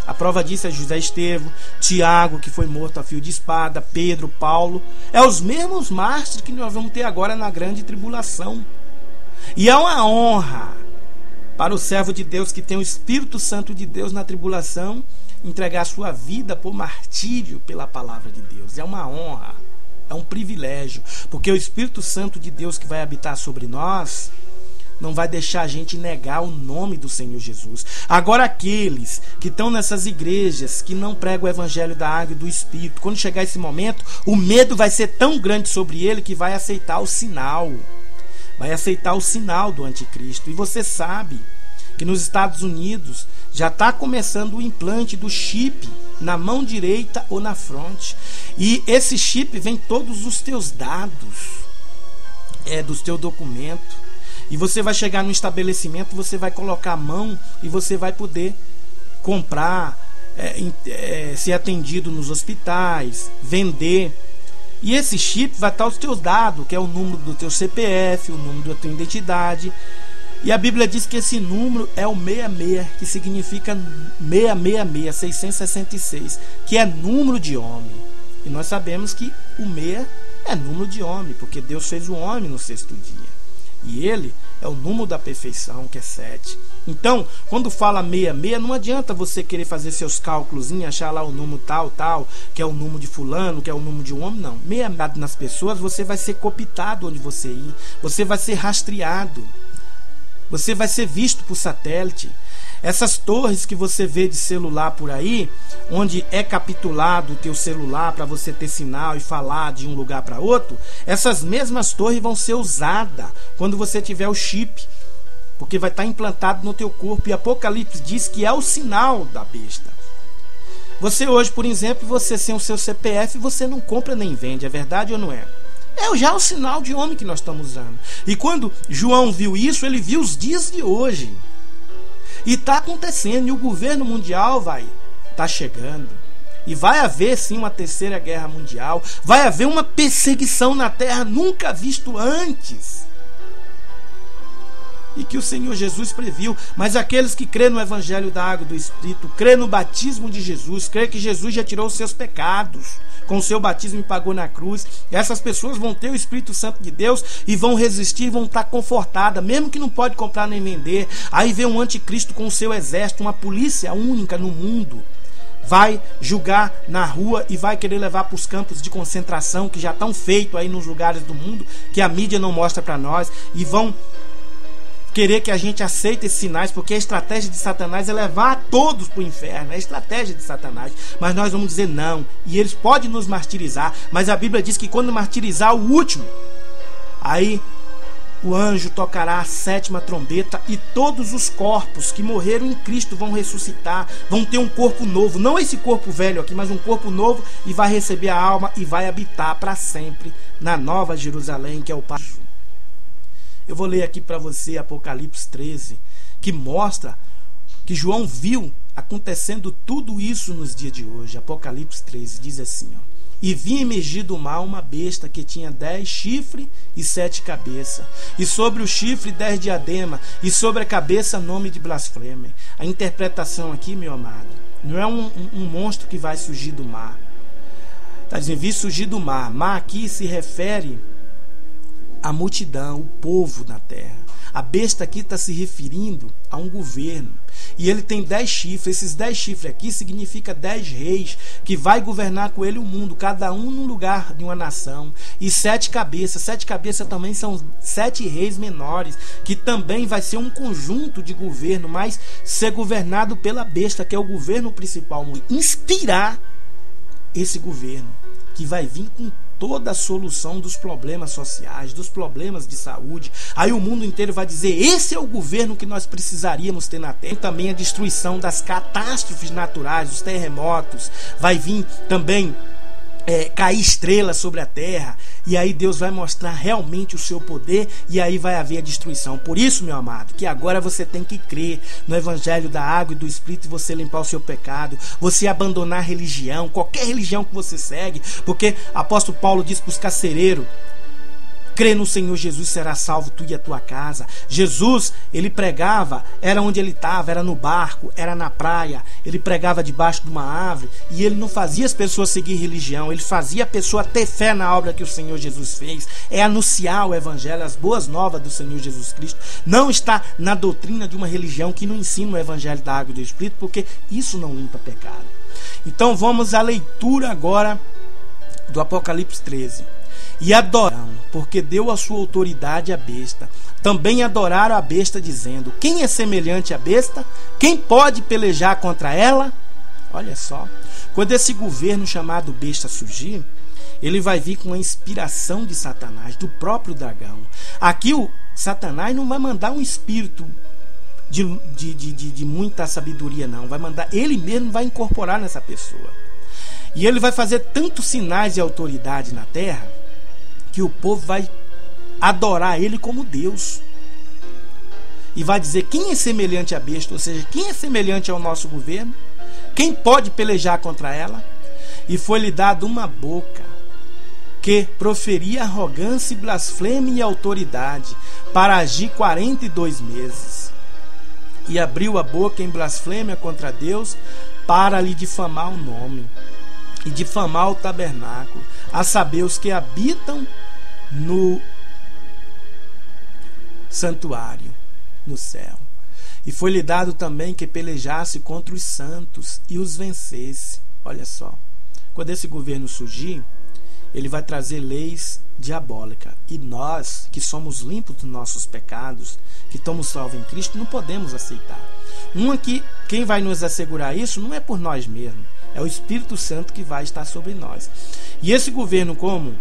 A prova disso é José Estevão, Tiago, que foi morto a fio de espada, Pedro, Paulo. É os mesmos mártires que nós vamos ter agora na grande tribulação. E é uma honra para o servo de Deus que tem o Espírito Santo de Deus na tribulação entregar sua vida por martírio pela palavra de Deus. É uma honra, é um privilégio, porque o Espírito Santo de Deus que vai habitar sobre nós não vai deixar a gente negar o nome do Senhor Jesus. Agora, aqueles que estão nessas igrejas que não pregam o evangelho da água e do Espírito, quando chegar esse momento, o medo vai ser tão grande sobre ele que vai aceitar o sinal. Vai aceitar o sinal do anticristo. E você sabe que nos Estados Unidos já está começando o implante do chip na mão direita ou na fronte. E esse chip vem todos os teus dados, do teu documento. E você vai chegar no estabelecimento, você vai colocar a mão e você vai poder comprar, ser atendido nos hospitais, vender. E esse chip vai estar os teus dados, que é o número do teu CPF, o número da tua identidade. E a Bíblia diz que esse número é o 66, que significa 666, 666, que é número de homem. E nós sabemos que o 6 é número de homem, porque Deus fez o homem no 6º dia. E ele é o número da perfeição, que é 7. Então, quando fala 66, não adianta você querer fazer seus cálculos, achar lá o número tal, que é o número de fulano, que é o número de um homem, não. 66 nas pessoas, você vai ser cooptado onde você ir, você vai ser rastreado, você vai ser visto por satélite. Essas torres que você vê de celular por aí, onde é capturado o teu celular para você ter sinal e falar de um lugar para outro, essas mesmas torres vão ser usadas quando você tiver o chip, porque vai estar implantado no teu corpo. E Apocalipse diz que é o sinal da besta. Você hoje, por exemplo, você sem o seu CPF, você não compra nem vende, é verdade ou não é? É já o sinal de homem que nós estamos usando. E quando João viu isso, ele viu os dias de hoje. E está acontecendo, e o governo mundial está chegando. E vai haver sim uma terceira guerra mundial. Vai haver uma perseguição na terra nunca visto antes. E que o Senhor Jesus previu. Mas aqueles que crêem no Evangelho da Água e do Espírito, crêem no batismo de Jesus, crêem que Jesus já tirou os seus pecados, com o seu batismo e pagou na cruz, essas pessoas vão ter o Espírito Santo de Deus e vão resistir, vão estar confortadas, mesmo que não pode comprar nem vender. Aí vem um anticristo com o seu exército, uma polícia única no mundo, vai julgar na rua e vai querer levar para os campos de concentração que já estão feitos aí nos lugares do mundo, que a mídia não mostra para nós, e vão querer que a gente aceite esses sinais, porque a estratégia de Satanás é levar todos para o inferno, é a estratégia de Satanás. Mas nós vamos dizer não, e eles podem nos martirizar, mas a Bíblia diz que quando martirizar o último, aí o anjo tocará a 7ª trombeta e todos os corpos que morreram em Cristo vão ressuscitar, vão ter um corpo novo, não esse corpo velho aqui, mas um corpo novo, e vai receber a alma e vai habitar para sempre na Nova Jerusalém, que é o paraíso. Eu vou ler aqui para você Apocalipse 13, que mostra que João viu acontecendo tudo isso nos dias de hoje. Apocalipse 13 diz assim, ó: E vi emergir do mar uma besta que tinha 10 chifres e 7 cabeças, e sobre o chifre 10 diademas, e sobre a cabeça nome de blasfêmia. A interpretação aqui, meu amado, não é um monstro que vai surgir do mar. Está dizendo, vi surgir do mar. Mar aqui se refere a multidão, o povo na terra. A besta aqui está se referindo a um governo. E ele tem 10 chifres. Esses 10 chifres aqui significa 10 reis que vai governar com ele o mundo, cada um num lugar de uma nação. E 7 cabeças. 7 cabeças também são 7 reis menores, que também vai ser um conjunto de governo, mas ser governado pela besta, que é o governo principal. Inspirar esse governo, que vai vir com toda a solução dos problemas sociais, dos problemas de saúde. Aí o mundo inteiro vai dizer, esse é o governo que nós precisaríamos ter na terra. E também a destruição das catástrofes naturais, os terremotos. Vai vir também cair estrelas sobre a terra, e aí Deus vai mostrar realmente o seu poder, e aí vai haver a destruição. Por isso, meu amado, que agora você tem que crer no Evangelho da Água e do Espírito, e você limpar o seu pecado, você abandonar a religião, qualquer religião que você segue, porque apóstolo Paulo diz para os carcereiros, crê no Senhor Jesus, será salvo tu e a tua casa. Jesus, ele pregava, era onde ele estava, era no barco, era na praia, ele pregava debaixo de uma árvore, e ele não fazia as pessoas seguir religião, ele fazia a pessoa ter fé na obra que o Senhor Jesus fez, é anunciar o Evangelho, as boas novas do Senhor Jesus Cristo. Não está na doutrina de uma religião que não ensina o Evangelho da Água e do Espírito, porque isso não limpa pecado. Então vamos à leitura agora do Apocalipse 13. E adoraram, porque deu a sua autoridade à besta. Também adoraram a besta, dizendo, quem é semelhante à besta? Quem pode pelejar contra ela? Olha só, quando esse governo chamado besta surgir, ele vai vir com a inspiração de Satanás, do próprio dragão. Aqui o Satanás não vai mandar um espírito de muita sabedoria, não. Vai mandar, ele mesmo vai incorporar nessa pessoa. E ele vai fazer tantos sinais de autoridade na terra, que o povo vai adorar ele como Deus. E vai dizer, quem é semelhante à besta? Ou seja, quem é semelhante ao nosso governo? Quem pode pelejar contra ela? E foi-lhe dado uma boca que proferia arrogância e blasfêmia e autoridade, para agir 42 meses. E abriu a boca em blasfêmia contra Deus para lhe difamar o nome e difamar o tabernáculo, a saber, os que habitam no santuário, no céu. E foi-lhe dado também que pelejasse contra os santos e os vencesse. Olha só, quando esse governo surgir, ele vai trazer leis diabólicas. E nós, que somos limpos dos nossos pecados, que estamos salvos em Cristo, não podemos aceitar. Quem vai nos assegurar isso não é por nós mesmos, é o Espírito Santo que vai estar sobre nós. E esse governo, como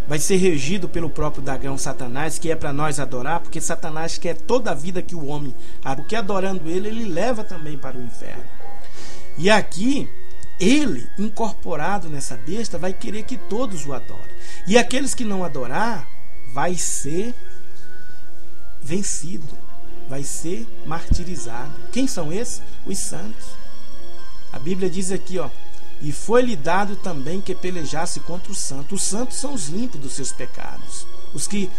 vai ser regido pelo próprio dragão Satanás, que é para nós adorar, porque Satanás quer toda a vida que o homem, porque adorando ele leva também para o inferno. E aqui, ele, incorporado nessa besta, vai querer que todos o adorem. E aqueles que não adorar, vai ser vencido, vai ser martirizado. Quem são esses? Os santos. A Bíblia diz aqui, ó, e foi-lhe dado também que pelejasse contra os santos. Os santos são os limpos dos seus pecados, os que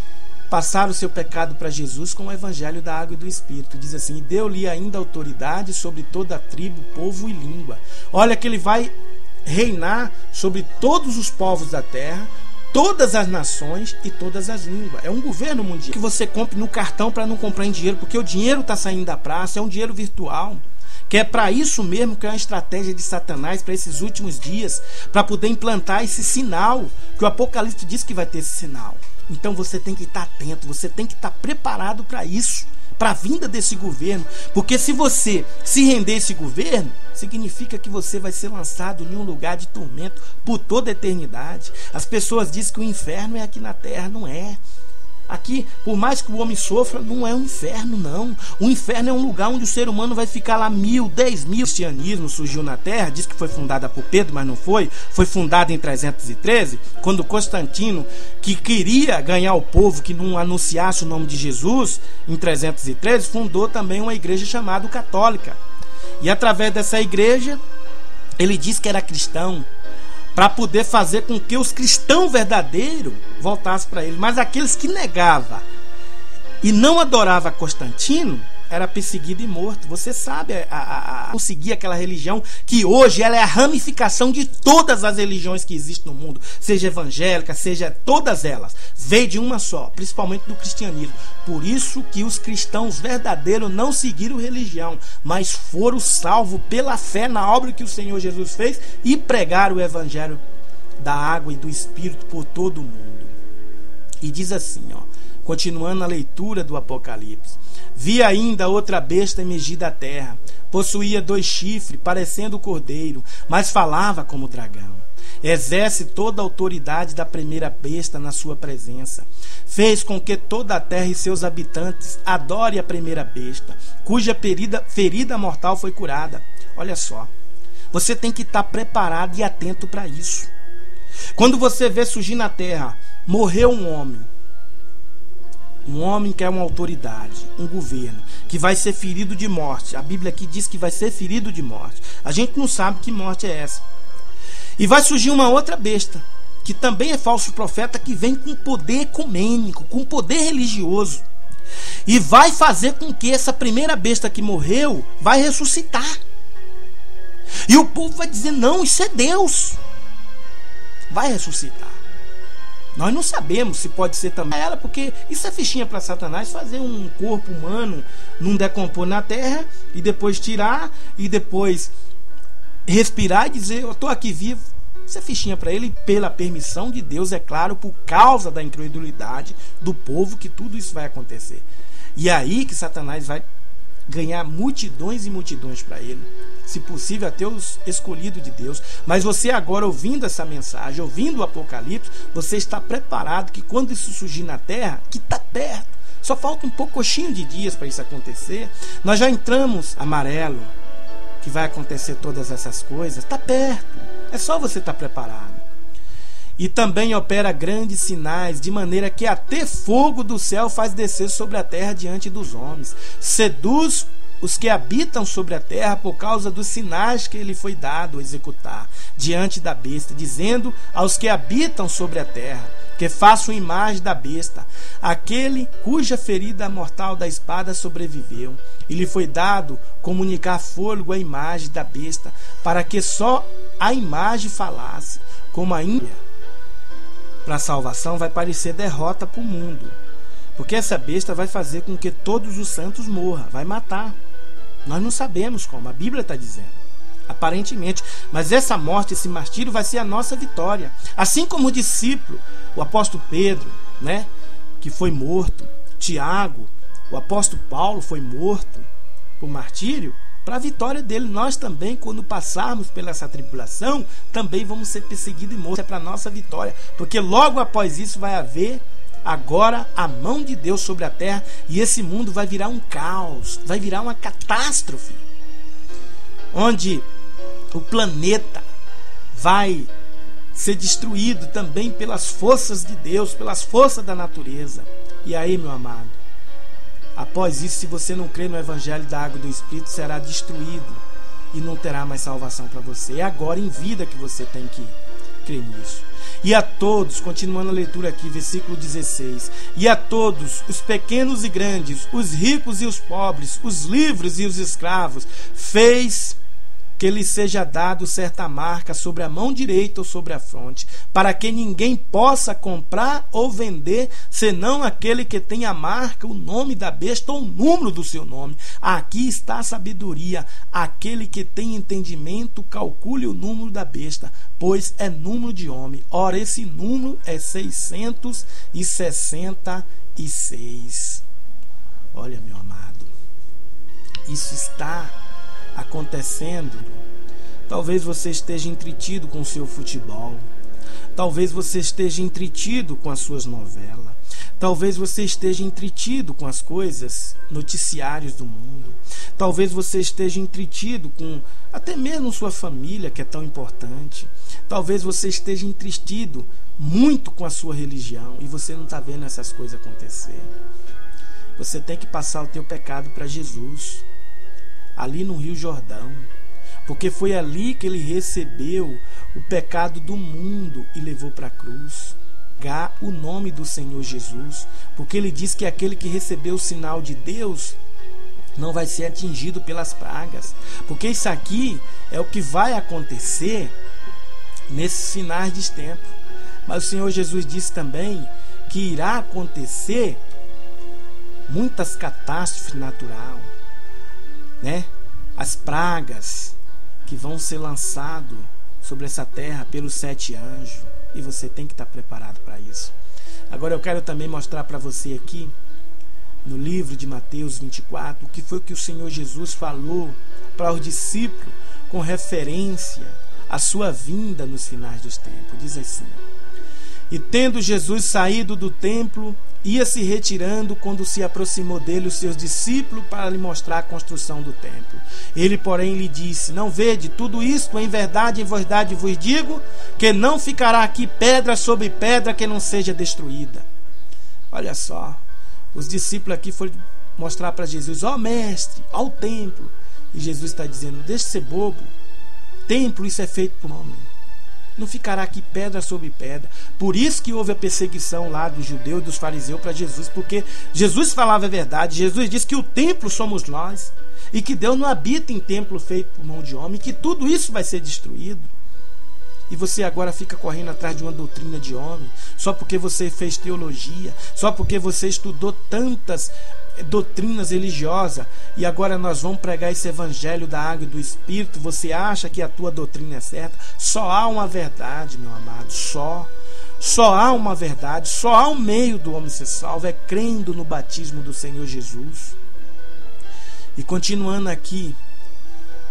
passaram o seu pecado para Jesus com o evangelho da água e do Espírito. Diz assim, e deu-lhe ainda autoridade sobre toda a tribo, povo e língua. Olha que ele vai reinar sobre todos os povos da terra, todas as nações e todas as línguas. É um governo mundial que você compre no cartão para não comprar em dinheiro, porque o dinheiro está saindo da praça, é um dinheiro virtual. Que é para isso mesmo que é uma estratégia de Satanás para esses últimos dias, para poder implantar esse sinal, que o Apocalipse diz que vai ter esse sinal. Então você tem que estar atento, você tem que estar preparado para isso, para a vinda desse governo, porque se você se render a esse governo, significa que você vai ser lançado em um lugar de tormento por toda a eternidade. As pessoas dizem que o inferno é aqui na terra, não é. Aqui, por mais que o homem sofra, não é um inferno, não. O inferno é um lugar onde o ser humano vai ficar lá 1000, 10.000. O cristianismo surgiu na Terra, diz que foi fundada por Pedro, mas não foi. Foi fundada em 313, quando Constantino, que queria ganhar o povo, que não anunciasse o nome de Jesus, em 313, fundou também uma igreja chamada Católica. E através dessa igreja, ele disse que era cristão, para poder fazer com que os cristãos verdadeiros voltassem para ele. Mas aqueles que negavam e não adoravam Constantino, era perseguido e morto. Você sabe, conseguir aquela religião que hoje ela é a ramificação de todas as religiões que existem no mundo, seja evangélica, seja todas elas, veio de uma só, principalmente do cristianismo. Por isso que os cristãos verdadeiros não seguiram religião, mas foram salvos pela fé na obra que o Senhor Jesus fez e pregaram o evangelho da água e do Espírito por todo o mundo. E diz assim, ó, continuando a leitura do Apocalipse: vi ainda outra besta emergir da terra. Possuía 2 chifres, parecendo cordeiro, mas falava como dragão. Exerce toda a autoridade da primeira besta na sua presença. Fez com que toda a terra e seus habitantes adorem a primeira besta, cuja ferida mortal foi curada. Olha só, você tem que estar preparado e atento para isso. Quando você vê surgir na terra, morreu um homem que é uma autoridade, um governo, que vai ser ferido de morte. A Bíblia aqui diz que vai ser ferido de morte. A gente não sabe que morte é essa. E vai surgir uma outra besta, que também é falso profeta, que vem com poder ecumênico, com poder religioso. E vai fazer com que essa primeira besta que morreu vai ressuscitar. E o povo vai dizer, não, isso é Deus. Vai ressuscitar. Nós não sabemos se pode ser também ela, porque isso é fichinha para Satanás fazer um corpo humano, não decompor na terra, e depois tirar, e depois respirar e dizer, eu estou aqui vivo. Isso é fichinha para ele, pela permissão de Deus, é claro, por causa da incredulidade do povo, que tudo isso vai acontecer. E é aí que Satanás vai ganhar multidões e multidões para ele, se possível até os escolhidos de Deus. Mas você agora, ouvindo essa mensagem, ouvindo o Apocalipse, você está preparado que quando isso surgir na terra, que está perto, só falta um pouquinho de dias para isso acontecer, nós já entramos amarelo, que vai acontecer todas essas coisas, está perto, é só você estar preparado. E também opera grandes sinais, de maneira que até fogo do céu faz descer sobre a terra diante dos homens. Seduz os que habitam sobre a terra por causa dos sinais que ele foi dado a executar diante da besta, dizendo aos que habitam sobre a terra: que faça uma imagem da besta, aquele cuja ferida mortal da espada sobreviveu. E lhe foi dado comunicar fôlego à imagem da besta, para que só a imagem falasse, como a Índia. Para a salvação vai parecer derrota para o mundo, porque essa besta vai fazer com que todos os santos morram, vai matar. Nós não sabemos como, a Bíblia está dizendo, aparentemente, mas essa morte, esse martírio vai ser a nossa vitória. Assim como o discípulo, o apóstolo Pedro, né, que foi morto, Tiago, o apóstolo Paulo foi morto por martírio, para a vitória dele. Nós também, quando passarmos pela essa tribulação, também vamos ser perseguidos e mortos. É para a nossa vitória, porque logo após isso vai haver agora a mão de Deus sobre a terra, e esse mundo vai virar um caos, vai virar uma catástrofe, onde o planeta vai ser destruído também pelas forças de Deus, pelas forças da natureza. E aí, meu amado, após isso, se você não crê no Evangelho da Água e do Espírito, será destruído e não terá mais salvação para você. É agora em vida que você tem que crer nisso. E a todos, continuando a leitura aqui, versículo 16, e a todos, os pequenos e grandes, os ricos e os pobres, os livres e os escravos, fez que lhe seja dado certa marca sobre a mão direita ou sobre a fronte, para que ninguém possa comprar ou vender, senão aquele que tem a marca, o nome da besta ou o número do seu nome. Aqui está a sabedoria. Aquele que tem entendimento, calcule o número da besta, pois é número de homem. Ora, esse número é 666. Olha, meu amado, isso está acontecendo. Talvez você esteja entretido com o seu futebol, talvez você esteja entretido com as suas novelas, talvez você esteja entretido com as coisas, noticiários do mundo, talvez você esteja entretido com até mesmo sua família, que é tão importante, talvez você esteja entretido muito com a sua religião e você não está vendo essas coisas acontecer. Você tem que passar o teu pecado para Jesus, ali no Rio Jordão, porque foi ali que ele recebeu o pecado do mundo e levou para a cruz. O nome do Senhor Jesus, porque ele diz que aquele que recebeu o sinal de Deus não vai ser atingido pelas pragas, porque isso aqui é o que vai acontecer nesses finais de tempo. Mas o Senhor Jesus disse também que irá acontecer muitas catástrofes naturais, né? As pragas que vão ser lançadas sobre essa terra pelos 7 anjos, e você tem que estar preparado para isso. Agora eu quero também mostrar para você aqui no livro de Mateus 24 o que foi que o Senhor Jesus falou para os discípulos com referência à sua vinda nos finais dos tempos. Diz assim: e tendo Jesus saído do templo, ia se retirando, quando se aproximou dele os seus discípulos para lhe mostrar a construção do templo. Ele, porém, lhe disse: não vede tudo isto? Em verdade vos digo, que não ficará aqui pedra sobre pedra que não seja destruída. Olha só, os discípulos aqui foram mostrar para Jesus: ó mestre, ó o templo. E Jesus está dizendo: deixa de ser bobo, templo isso é feito por homem, não ficará aqui pedra sobre pedra. Por isso que houve a perseguição lá dos judeus e dos fariseus para Jesus, porque Jesus falava a verdade. Jesus disse que o templo somos nós, e que Deus não habita em templo feito por mão de homem, que tudo isso vai ser destruído. E você agora fica correndo atrás de uma doutrina de homem, só porque você fez teologia, só porque você estudou tantas doutrinas religiosas, e agora nós vamos pregar esse evangelho da água e do Espírito. Você acha que a tua doutrina é certa? Só há uma verdade, meu amado, só há uma verdade, só há um meio do homem ser salvo, é crendo no batismo do Senhor Jesus. E continuando aqui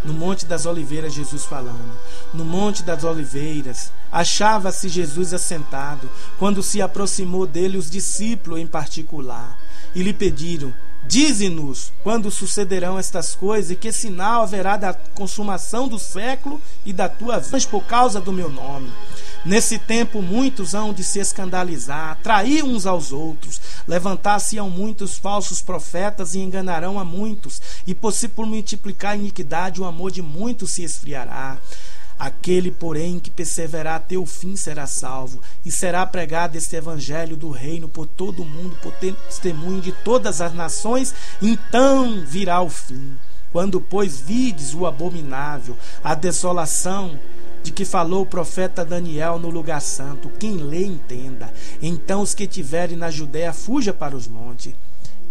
no Monte das Oliveiras, Jesus falando: no Monte das Oliveiras achava-se Jesus assentado, quando se aproximou dele os discípulos em particular, e lhe pediram: dize-nos quando sucederão estas coisas, e que sinal haverá da consumação do século e da tua vinda por causa do meu nome. Nesse tempo muitos hão de se escandalizar, trair uns aos outros, levantar-se-ão muitos falsos profetas e enganarão a muitos, e por multiplicar a iniquidade o amor de muitos se esfriará. Aquele, porém, que perseverar até o fim será salvo, e será pregado este evangelho do reino por todo o mundo, por testemunho de todas as nações, então virá o fim. Quando, pois, vides o abominável, a desolação de que falou o profeta Daniel no lugar santo, quem lê entenda. Então os que estiverem na Judéia fuja para os montes.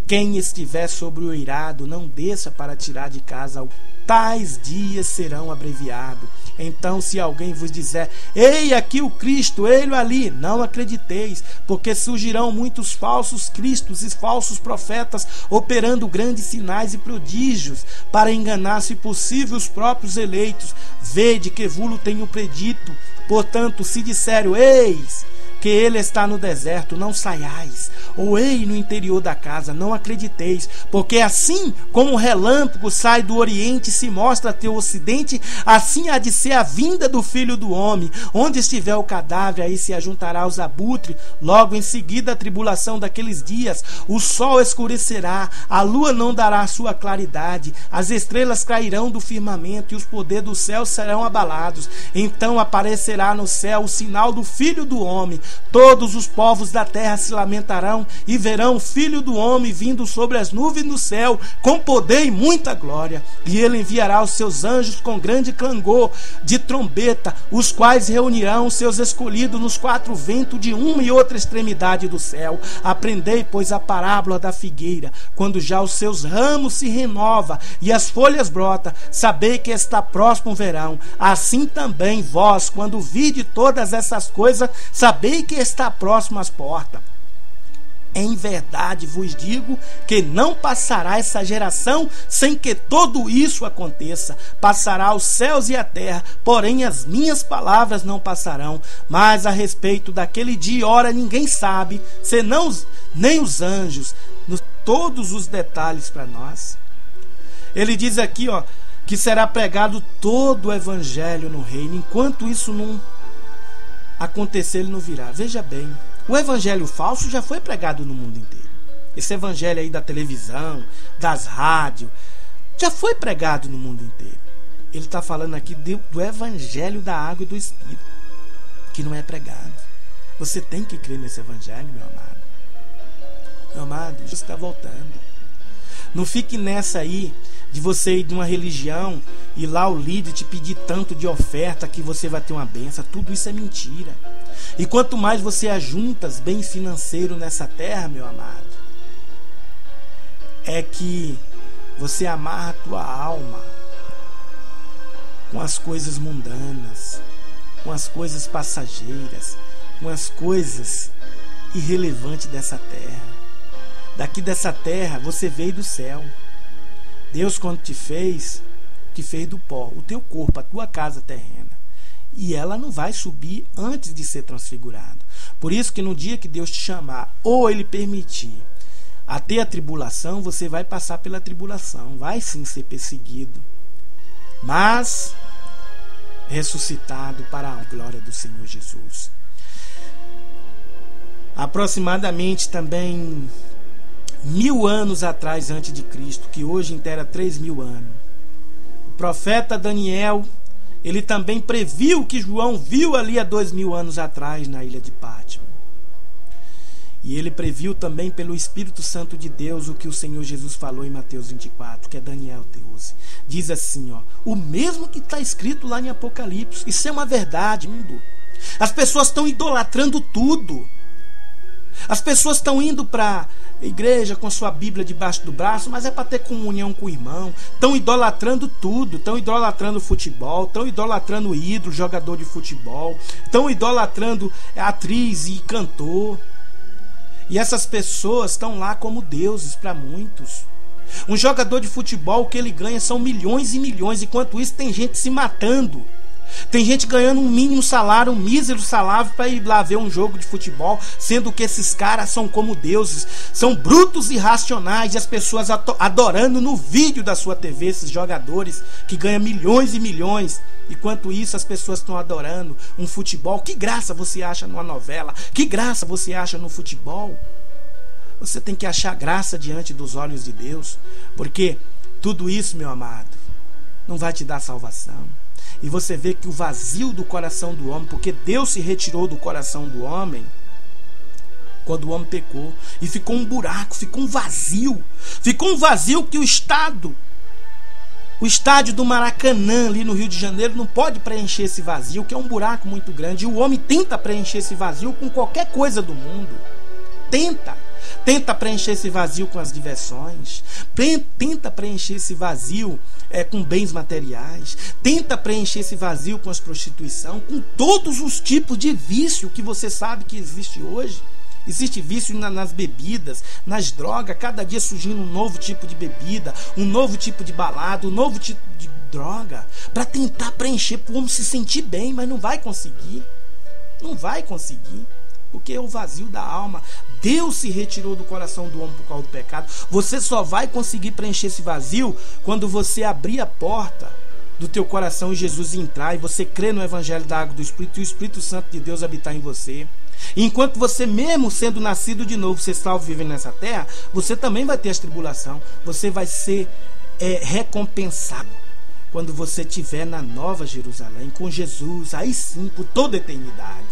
Quem estiver sobre o eirado, não desça para tirar de casa. Tais dias serão abreviados. Então, se alguém vos disser, ei, aqui o Cristo, ei-lo ali, não acrediteis, porque surgirão muitos falsos cristos e falsos profetas, operando grandes sinais e prodígios, para enganar, se possível, os próprios eleitos. Vede que vulo tenho predito. Portanto, se disserem, eis que ele está no deserto, não saiais, ou ei no interior da casa, não acrediteis, porque assim como o relâmpago sai do oriente e se mostra até o ocidente, assim há de ser a vinda do Filho do Homem. Onde estiver o cadáver, aí se ajuntará os abutres. Logo em seguida a tribulação daqueles dias, o sol escurecerá, a lua não dará a sua claridade, as estrelas cairão do firmamento e os poderes do céu serão abalados. Então aparecerá no céu o sinal do Filho do Homem. Todos os povos da terra se lamentarão e verão o Filho do Homem vindo sobre as nuvens do céu com poder e muita glória. E ele enviará os seus anjos com grande clangor de trombeta, os quais reunirão os seus escolhidos nos quatro ventos de uma e outra extremidade do céu. Aprendei, pois, a parábola da figueira. Quando já os seus ramos se renovam e as folhas brotam, sabei que está próximo o verão. Assim também vós, quando vide todas essas coisas, sabei que está próximo às portas. Em verdade vos digo que não passará essa geração sem que tudo isso aconteça. Passará os céus e a terra, porém as minhas palavras não passarão. Mas a respeito daquele dia e hora ninguém sabe, senão nem os anjos. Todos os detalhes para nós. Ele diz aqui, que será pregado todo o evangelho no reino. Enquanto isso não acontecer, ele não virá. Veja bem, o evangelho falso já foi pregado no mundo inteiro. Esse evangelho aí da televisão, das rádios, já foi pregado no mundo inteiro. Ele está falando aqui do evangelho da água e do Espírito, que não é pregado. Você tem que crer nesse evangelho, meu amado. Meu amado, Jesus está voltando. Não fique nessa aí de você ir de uma religião e lá o líder te pedir tanto de oferta que você vai ter uma benção. Tudo isso é mentira. E quanto mais você ajuntas bem financeiro nessa terra, meu amado, é que você amarra a tua alma com as coisas mundanas, com as coisas passageiras, com as coisas irrelevantes dessa terra. Daqui dessa terra você veio do céu. Deus, quando te fez do pó, o teu corpo, a tua casa terrena. E ela não vai subir antes de ser transfigurada. Por isso que no dia que Deus te chamar, ou Ele permitir, até a tribulação, você vai passar pela tribulação. Vai sim ser perseguido. Mas ressuscitado para a glória do Senhor Jesus. Aproximadamente também 1000 anos atrás antes de Cristo, que hoje inteira 3000 anos, o profeta Daniel, ele também previu o que João viu ali há 2000 anos atrás na ilha de Pátimo. E ele previu também pelo Espírito Santo de Deus o que o Senhor Jesus falou em Mateus 24, que é Daniel 12. Diz assim, o mesmo que está escrito lá em Apocalipse. Isso é uma verdade, mundo. As pessoas estão idolatrando tudo. As pessoas estão indo para a igreja com sua Bíblia debaixo do braço, mas é para ter comunhão com o irmão. Estão idolatrando tudo. Estão idolatrando futebol, estão idolatrando ídolo, jogador de futebol, estão idolatrando atriz e cantor. E essas pessoas estão lá como deuses para muitos. Um jogador de futebol, o que ele ganha são milhões e milhões. Enquanto isso tem gente se matando. Tem gente ganhando um mínimo salário, um mísero salário para ir lá ver um jogo de futebol, sendo que esses caras são como deuses, são brutos e irracionais, e as pessoas adorando no vídeo da sua TV esses jogadores que ganham milhões e milhões. Enquanto isso as pessoas estão adorando um futebol. Que graça você acha numa novela? Que graça você acha no futebol? Você tem que achar graça diante dos olhos de Deus, porque tudo isso, meu amado, não vai te dar salvação. e você vê que o vazio do coração do homem, porque Deus se retirou do coração do homem quando o homem pecou, e ficou um buraco, ficou um vazio que o estádio do Maracanã, ali no Rio de Janeiro, não pode preencher esse vazio, que é um buraco muito grande. E o homem tenta preencher esse vazio com qualquer coisa do mundo. Tenta preencher esse vazio com as diversões. Tenta preencher esse vazio com bens materiais. Tenta preencher esse vazio com a prostituição, com todos os tipos de vício que você sabe que existe hoje. Existe vício nas bebidas, nas drogas, cada dia surgindo um novo tipo de bebida, um novo tipo de balada, um novo tipo de droga, para tentar preencher, para o homem se sentir bem, mas não vai conseguir. Não vai conseguir, porque é o vazio da alma. Deus se retirou do coração do homem por causa do pecado. Você só vai conseguir preencher esse vazio quando você abrir a porta do teu coração e Jesus entrar, e você crer no Evangelho da Água e do Espírito, e o Espírito Santo de Deus habitar em você. Enquanto você, mesmo sendo nascido de novo, você salvo vivendo nessa terra, você também vai ter as tribulações. Você vai ser recompensado quando você estiver na Nova Jerusalém com Jesus, aí sim, por toda a eternidade.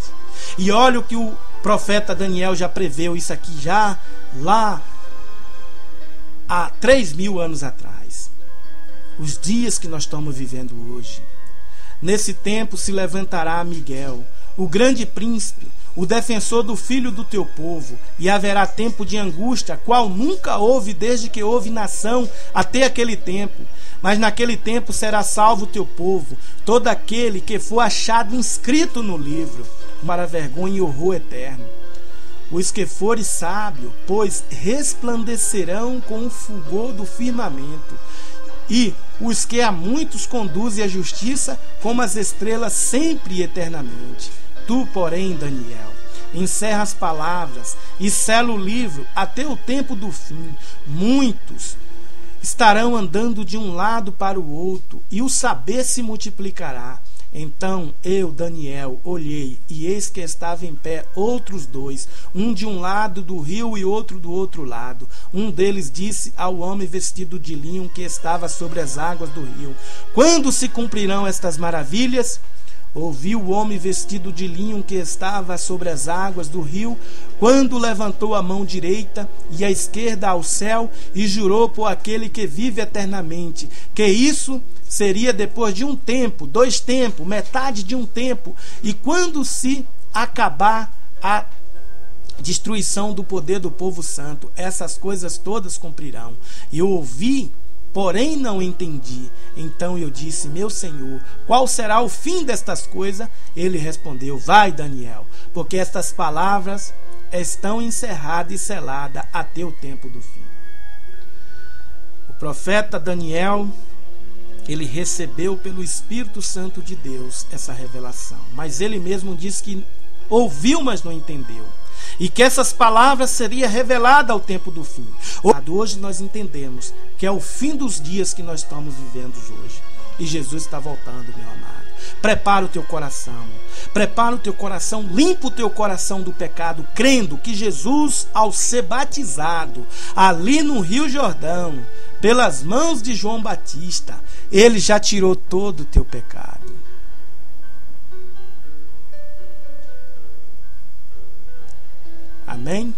E olha o que o profeta Daniel já preveu isso aqui já lá há 3.000 anos atrás. Os dias que nós estamos vivendo hoje. Nesse tempo se levantará Miguel, o grande príncipe, o defensor do filho do teu povo, e haverá tempo de angústia, qual nunca houve desde que houve nação até aquele tempo. Mas naquele tempo será salvo o teu povo, todo aquele que for achado inscrito no livro, para vergonha e horror eterno. Os que forem sábios, pois resplandecerão com o fulgor do firmamento, e os que a muitos conduzem à justiça, como as estrelas sempre e eternamente. Tu, porém, Daniel, encerra as palavras e sela o livro até o tempo do fim. Muitos estarão andando de um lado para o outro, e o saber se multiplicará. Então eu, Daniel, olhei, e eis que estava em pé outros dois, um de um lado do rio e outro do outro lado. Um deles disse ao homem vestido de linho que estava sobre as águas do rio: quando se cumprirão estas maravilhas? Ouvi o homem vestido de linho que estava sobre as águas do rio, quando levantou a mão direita e a esquerda ao céu, e jurou por aquele que vive eternamente, que isso seria depois de um tempo, 2 tempos, metade de um tempo, e quando se acabar a destruição do poder do povo santo, essas coisas todas cumprirão. E eu ouvi, porém não entendi. Então eu disse: meu Senhor, qual será o fim destas coisas? Ele respondeu: vai, Daniel, porque estas palavras estão encerradas e seladas até o tempo do fim. O profeta Daniel, ele recebeu pelo Espírito Santo de Deus essa revelação, mas ele mesmo diz que ouviu, mas não entendeu, e que essas palavras seriam reveladas ao tempo do fim. Hoje nós entendemos que é o fim dos dias que nós estamos vivendo hoje, e Jesus está voltando, meu amado. Prepara o teu coração, limpa o teu coração do pecado, crendo que Jesus, ao ser batizado ali no Rio Jordão, pelas mãos de João Batista, ele já tirou todo o teu pecado. Amém?